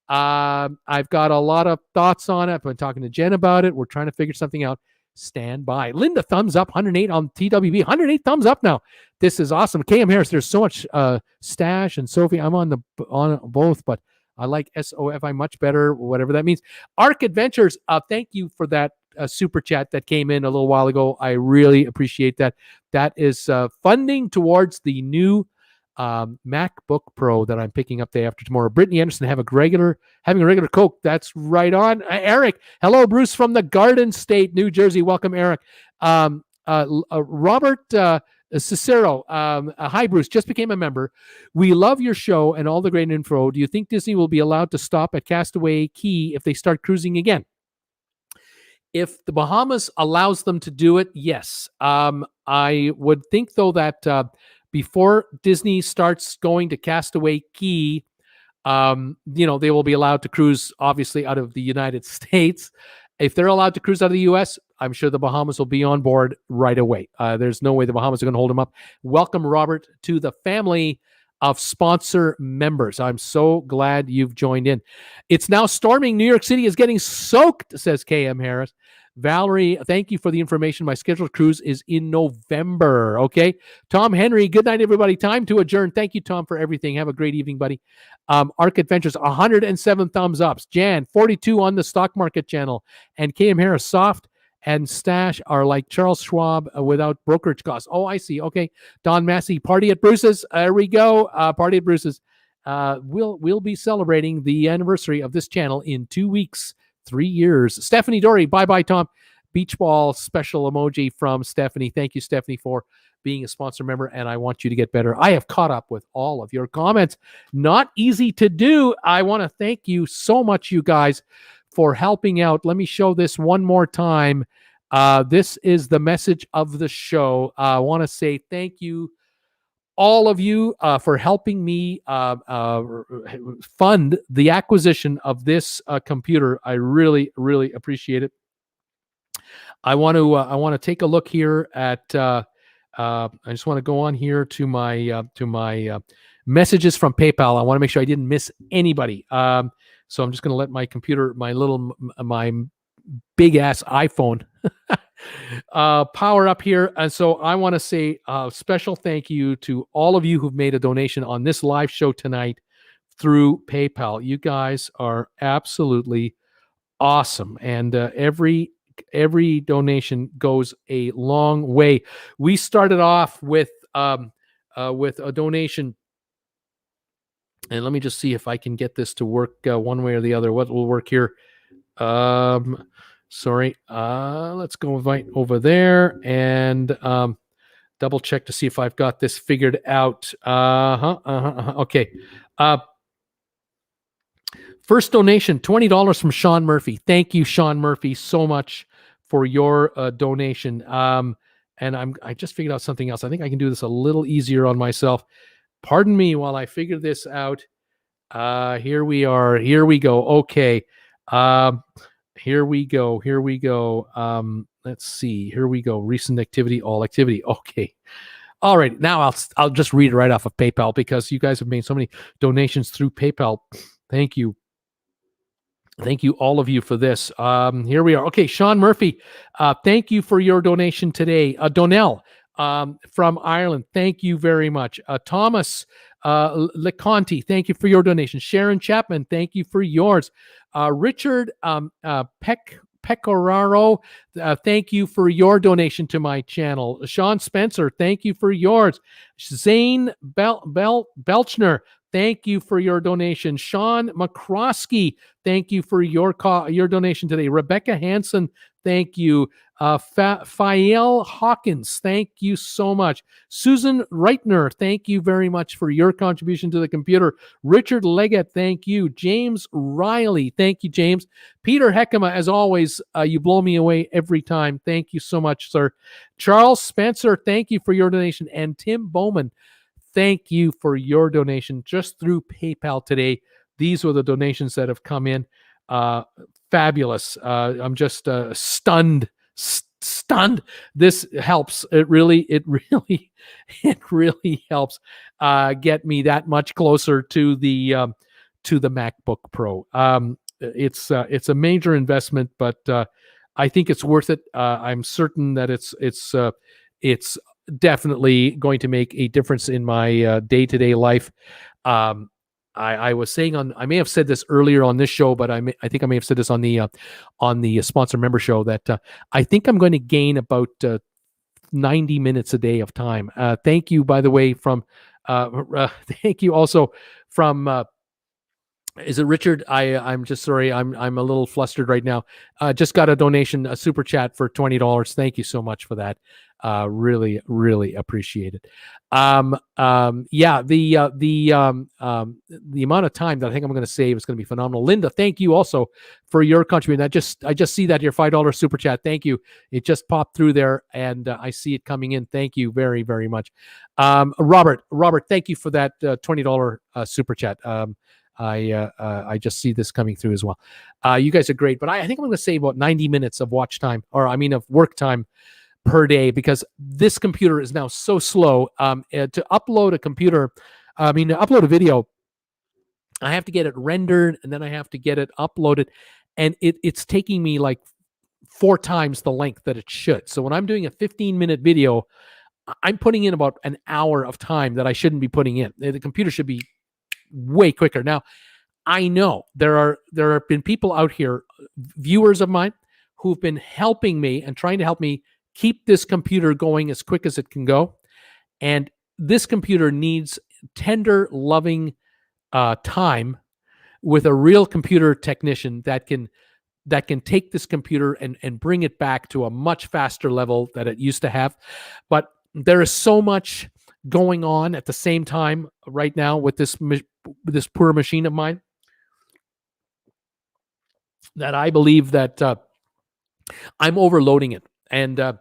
[SPEAKER 1] I've got a lot of thoughts on it. I've been talking to Jen about it. We're trying to figure something out. Stand by. Linda, thumbs up. 108 on TWB. 108 thumbs up now. This is awesome. KM Harris, there's so much Stash and Sophie. I'm on both, but I like SOFI much better, whatever that means. Arc Adventures, thank you for that super chat that came in a little while ago. I really appreciate that. That is funding towards the new MacBook Pro that I'm picking up day after tomorrow. Brittany Anderson having a regular Coke. That's right on. Eric, hello, Bruce from the Garden State, New Jersey. Welcome, Eric. Robert Cicero, hi, Bruce. Just became a member. We love your show and all the great info. Do you think Disney will be allowed to stop at Castaway Cay if they start cruising again? If the Bahamas allows them to do it, yes. I would think, though, that before Disney starts going to Castaway Cay, they will be allowed to cruise, obviously, out of the United States. If they're allowed to cruise out of the U.S., I'm sure the Bahamas will be on board right away. There's no way the Bahamas are going to hold them up. Welcome, Robert, to the family of sponsor members. I'm so glad you've joined in. It's now storming. New York City is getting soaked, says KM Harris. Valerie, thank you for the information. My scheduled cruise is in November. Okay. Tom Henry, good night, everybody. Time to adjourn. Thank you, Tom, for everything. Have a great evening, buddy. Arc Adventures, 107 thumbs ups. Jan, 42 on the stock market channel. And KM Harris, soft and Stash are like Charles Schwab without brokerage costs. Oh, I see. Okay. Don Massey, party at Bruce's. There we go. Party at Bruce's. We'll be celebrating the anniversary of this channel in 2 weeks, 3 years. Stephanie Dory, bye-bye, Tom. Beach ball special emoji from Stephanie. Thank you, Stephanie, for being a sponsor member, and I want you to get better. I have caught up with all of your comments. Not easy to do. I want to thank you so much, you guys, for helping out. Let me show this one more time. This is the message of the show. I want to say thank you, all of you, for helping me fund the acquisition of this computer. I really, really appreciate it. I want to take a look here at. I just want to go on here to my messages from PayPal. I want to make sure I didn't miss anybody. So I'm just going to let my computer, my big ass iPhone, power up here. And so I want to say a special thank you to all of you who've made a donation on this live show tonight through PayPal. You guys are absolutely awesome. And every donation goes a long way. We started off with a donation. And let me just see if I can get this to work one way or the other. What will work here? Sorry. Let's go right over there and double check to see if I've got this figured out. Okay. First donation, $20 from Sean Murphy. Thank you, Sean Murphy, so much for your donation. And I just figured out something else. I think I can do this a little easier on myself. Pardon me while I figure this out. Here we are. Here we go. Okay. Here we go. Let's see. Here we go. Recent activity, all activity. Okay. All right. Now I'll just read it right off of PayPal because you guys have made so many donations through PayPal. Thank you. Thank you, all of you, for this. Here we are. Okay, Sean Murphy, thank you for your donation today. Donnell from Ireland, thank you very much. Thomas Leconti, thank you for your donation. Sharon Chapman, thank you for yours. Richard Pecoraro, thank you for your donation to my channel. Sean Spencer, thank you for yours. Zane Belchner, thank you for your donation. Sean McCroskey, thank you for your donation today. Rebecca Hansen, thank you. Fael Hawkins, thank you so much. Susan Reitner, thank you very much for your contribution to the computer. Richard Leggett, thank you. James Riley, thank you, James. Peter Heckema, as always, you blow me away every time. Thank you so much, sir. Charles Spencer, thank you for your donation. And Tim Bowman, thank you for your donation just through PayPal today. These were the donations that have come in. Fabulous. I'm just stunned. This helps. It really helps get me that much closer to the MacBook Pro. It's a major investment, but I think it's worth it. I'm certain that it's definitely going to make a difference in my day-to-day life. I was saying I may have said this earlier on this show, but I think I may have said this on the sponsor member show that I think I'm going to gain about 90 minutes a day of time. Thank you, by the way, thank you also from is it Richard? I'm just sorry. I'm a little flustered right now. Just got a donation, a super chat for $20. Thank you so much for that. Really, really appreciate it. Yeah, the amount of time that I think I'm going to save is going to be phenomenal. Linda, thank you also for your contribution. I just see that your $5 super chat. Thank you. It just popped through there, and I see it coming in. Thank you very, very much. Robert, thank you for that $20 super chat. I just see this coming through as well. You guys are great, but I think I'm going to save about 90 minutes of watch time, of work time per day, because this computer is now so slow. To upload a video, I have to get it rendered, and then I have to get it uploaded, and it's taking me like 4 times the length that it should. So when I'm doing a 15-minute video, I'm putting in about an hour of time that I shouldn't be putting in. The computer should be way quicker. Now, I know there have been people out here, viewers of mine, who've been helping me and trying to help me keep this computer going as quick as it can go. And this computer needs tender, loving time with a real computer technician that can take this computer and bring it back to a much faster level that it used to have. But there is so much going on at the same time right now with this poor machine of mine that I believe that I'm overloading it. And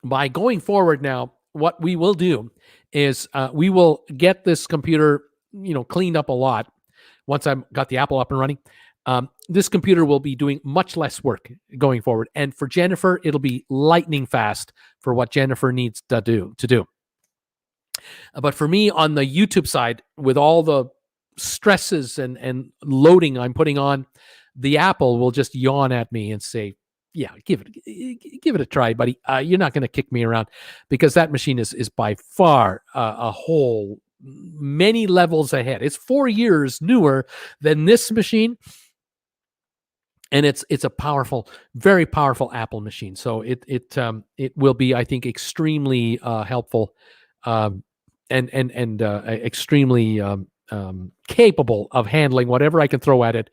[SPEAKER 1] by going forward now, what we will do is we will get this computer, cleaned up a lot once I've got the Apple up and running. This computer will be doing much less work going forward. And for Jennifer, it'll be lightning fast for what Jennifer needs to do. But for me on the YouTube side, with all the stresses and loading I'm putting on, the Apple will just yawn at me and say, yeah, give it a try, buddy. You're not going to kick me around, because that machine is by far a whole many levels ahead. It's 4 years newer than this machine. And it's a powerful, very powerful Apple machine. So it will be, I think, extremely helpful and extremely capable of handling whatever I can throw at it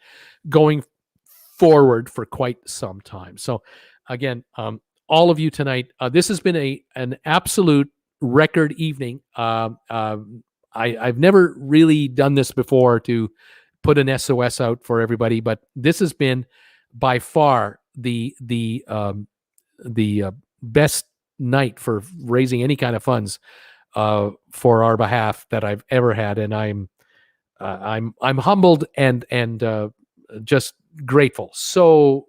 [SPEAKER 1] going forward for quite some time. So again, all of you tonight, this has been an absolute record evening. I've never really done this before, to put an SOS out for everybody, but this has been by far the best night for raising any kind of funds for our behalf that I've ever had, and I'm humbled and just grateful, so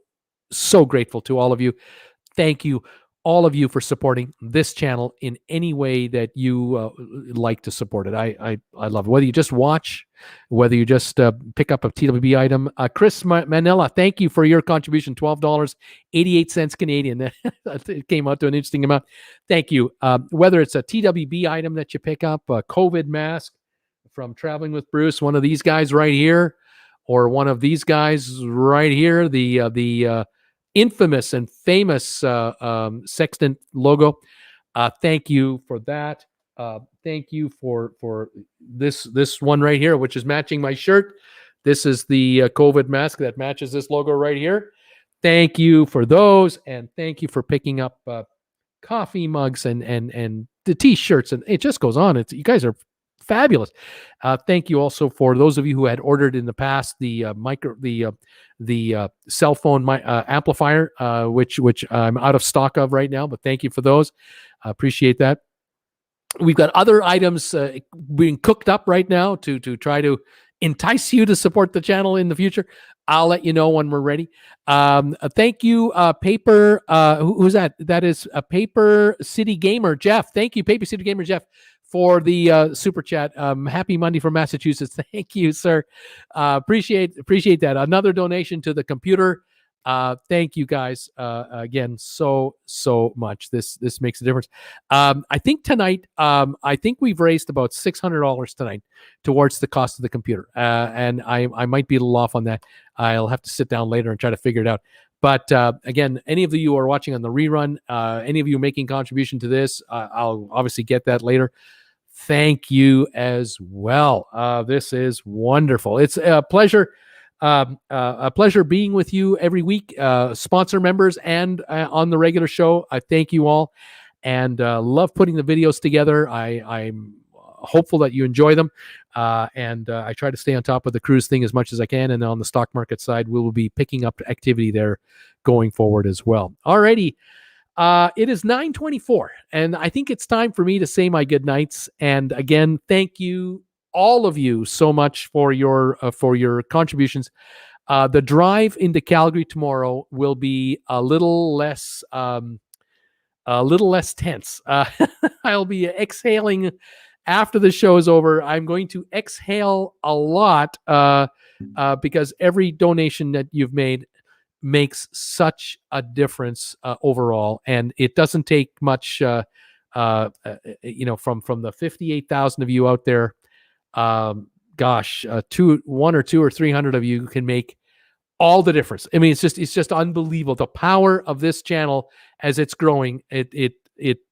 [SPEAKER 1] grateful to all of you. Thank you, all of you, for supporting this channel in any way that you like to support it. I love it. Whether you just watch, whether you just pick up a TWB item. Chris Manella, thank you for your contribution, $12.88 Canadian. It came out to an interesting amount. Thank you. Whether it's a TWB item that you pick up, a COVID mask from Traveling with Bruce, one of these guys right here, or one of these guys right here, the infamous and famous Sextant logo. Thank you for that. Thank you for this one right here, which is matching my shirt. This is the COVID mask that matches this logo right here. thank you for those, and thank you for picking up coffee mugs and the T-shirts, and it just goes on. You guys are fabulous. Thank you also for those of you who had ordered in the past the cell phone amplifier, which I'm out of stock of right now. But thank you for those. I appreciate that. We've got other items being cooked up right now to try to entice you to support the channel in the future. I'll let you know when we're ready. Thank you, Paper. Who's that? That is a Paper City Gamer Jeff. Thank you, Paper City Gamer Jeff, for the super chat. Happy Monday from Massachusetts. Thank you, sir. Appreciate that. Another donation to the computer. Thank you guys again so much. This makes a difference. I think tonight, I think we've raised about $600 tonight towards the cost of the computer, and I might be a little off on that. I'll have to sit down later and try to figure it out. But again, any of you who are watching on the rerun, any of you making contribution to this, I'll obviously get that later. Thank you as well. This is wonderful. It's a pleasure. A pleasure being with you every week, sponsor members and on the regular show. I thank you all, and love putting the videos together. I'm hopeful that you enjoy them, and I try to stay on top of the cruise thing as much as I can. And on the stock market side, we will be picking up activity there going forward as well. Alrighty. It is 9:24, and I think it's time for me to say my good nights. And again, thank you, all of you, so much for your contributions. The drive into Calgary tomorrow will be a little less tense. I'll be exhaling after the show is over. I'm going to exhale a lot because every donation that you've made makes such a difference overall, and it doesn't take much. From the 58,000 of you out there. 1 or 2 or 300 of you can make all the difference. I mean, it's just unbelievable. The power of this channel as it's growing, it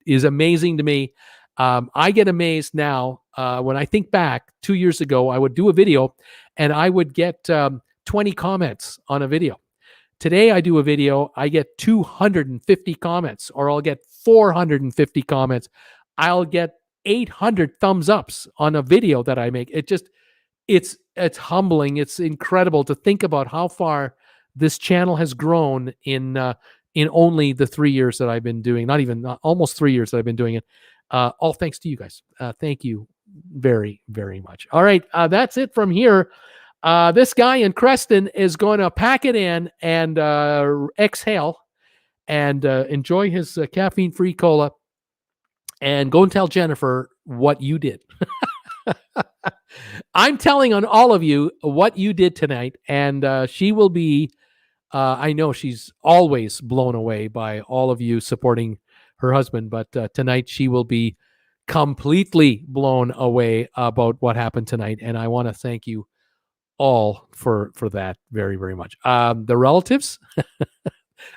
[SPEAKER 1] is amazing to me. I get amazed now when I think back 2 years ago. I would do a video and I would get 20 comments on a video. Today I do a video, I get 250 comments, or I'll get 450 comments. I'll get 800 thumbs ups on a video that I make. It's humbling. It's incredible to think about how far this channel has grown in only the 3 years that I've been doing, almost 3 years that I've been doing it. All thanks to you guys. Thank you very, very much. All right. That's it from here. This guy in Creston is going to pack it in and exhale and enjoy his caffeine-free cola, and go and tell Jennifer what you did. I'm telling on all of you what you did tonight, and she will be, I know she's always blown away by all of you supporting her husband, but tonight she will be completely blown away about what happened tonight, and I want to thank you all for that very, very much. The relatives,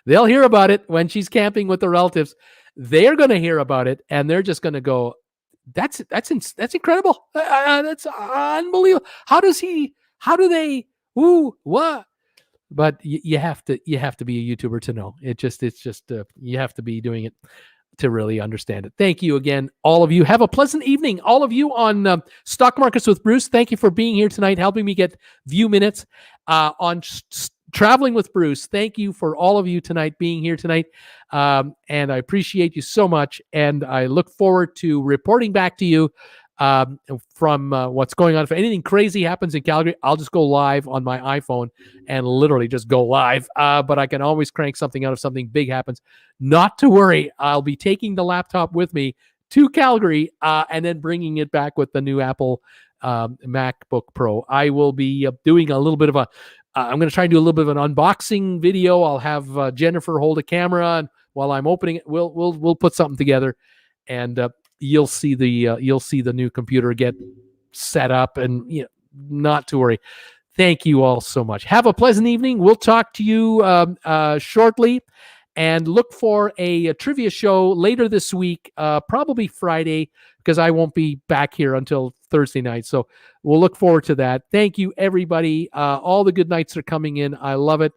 [SPEAKER 1] they'll hear about it when she's camping with the relatives. They're going to hear about it, and they're just going to go, that's incredible. That's unbelievable. How do they, what? But you have to be a YouTuber to know. It's just you have to be doing it to really understand it. Thank you again, all of you. Have a pleasant evening. All of you on Stock Markets with Bruce, thank you for being here tonight, helping me get view minutes on Traveling with Bruce. Thank you for all of you tonight being here tonight. And I appreciate you so much. And I look forward to reporting back to you from what's going on. If anything crazy happens in Calgary, I'll just go live on my iPhone and literally just go live. But I can always crank something out if something big happens. Not to worry. I'll be taking the laptop with me to Calgary and then bringing it back with the new Apple MacBook Pro. I will be doing a little bit of I'm going to try and do a little bit of an unboxing video. I'll have Jennifer hold a camera, and while I'm opening it, we'll put something together, and you'll see the new computer get set up, and not to worry. Thank you all so much. Have a pleasant evening. We'll talk to you shortly, and look for a trivia show later this week, probably Friday, because I won't be back here until Thursday night. So we'll look forward to that. Thank you, everybody. All the good nights are coming in. I love it.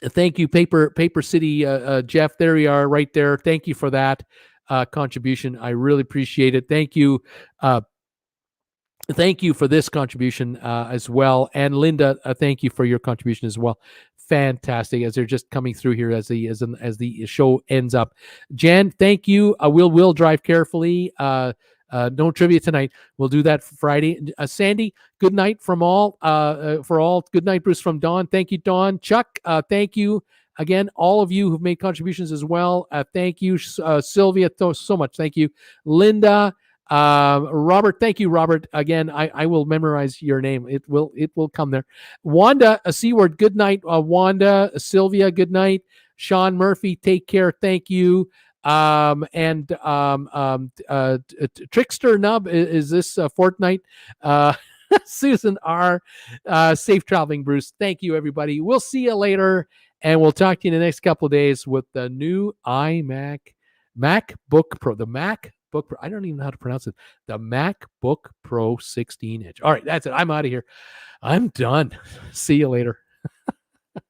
[SPEAKER 1] Thank you, Paper City Jeff. There you are, right there. Thank you for that contribution. I really appreciate it. Thank you. Thank you for this contribution as well, and Linda, thank you for your contribution as well. Fantastic, as they're just coming through here as the show ends up. Jan, thank you. We'll drive carefully. No trivia tonight. We'll do that Friday. Sandy, good night from all. For all, good night, Bruce, from Dawn. Thank you, Dawn. Chuck, thank you again. All of you who've made contributions as well. Thank you, Sylvia. So much. Thank you, Linda. Robert, thank you, Robert. Again, I will memorize your name. It will come there. Wanda, a C word. Good night, Wanda. Sylvia, good night. Sean Murphy, take care. Thank you. Trickster Nub, is this Fortnite? Susan R. Safe traveling, Bruce. Thank you, everybody. We'll see you later, and we'll talk to you in the next couple of days with the new MacBook Pro, the MacBook Pro. I don't even know how to pronounce it. The MacBook Pro 16-inch. All right, that's it. I'm out of here. I'm done. See you later.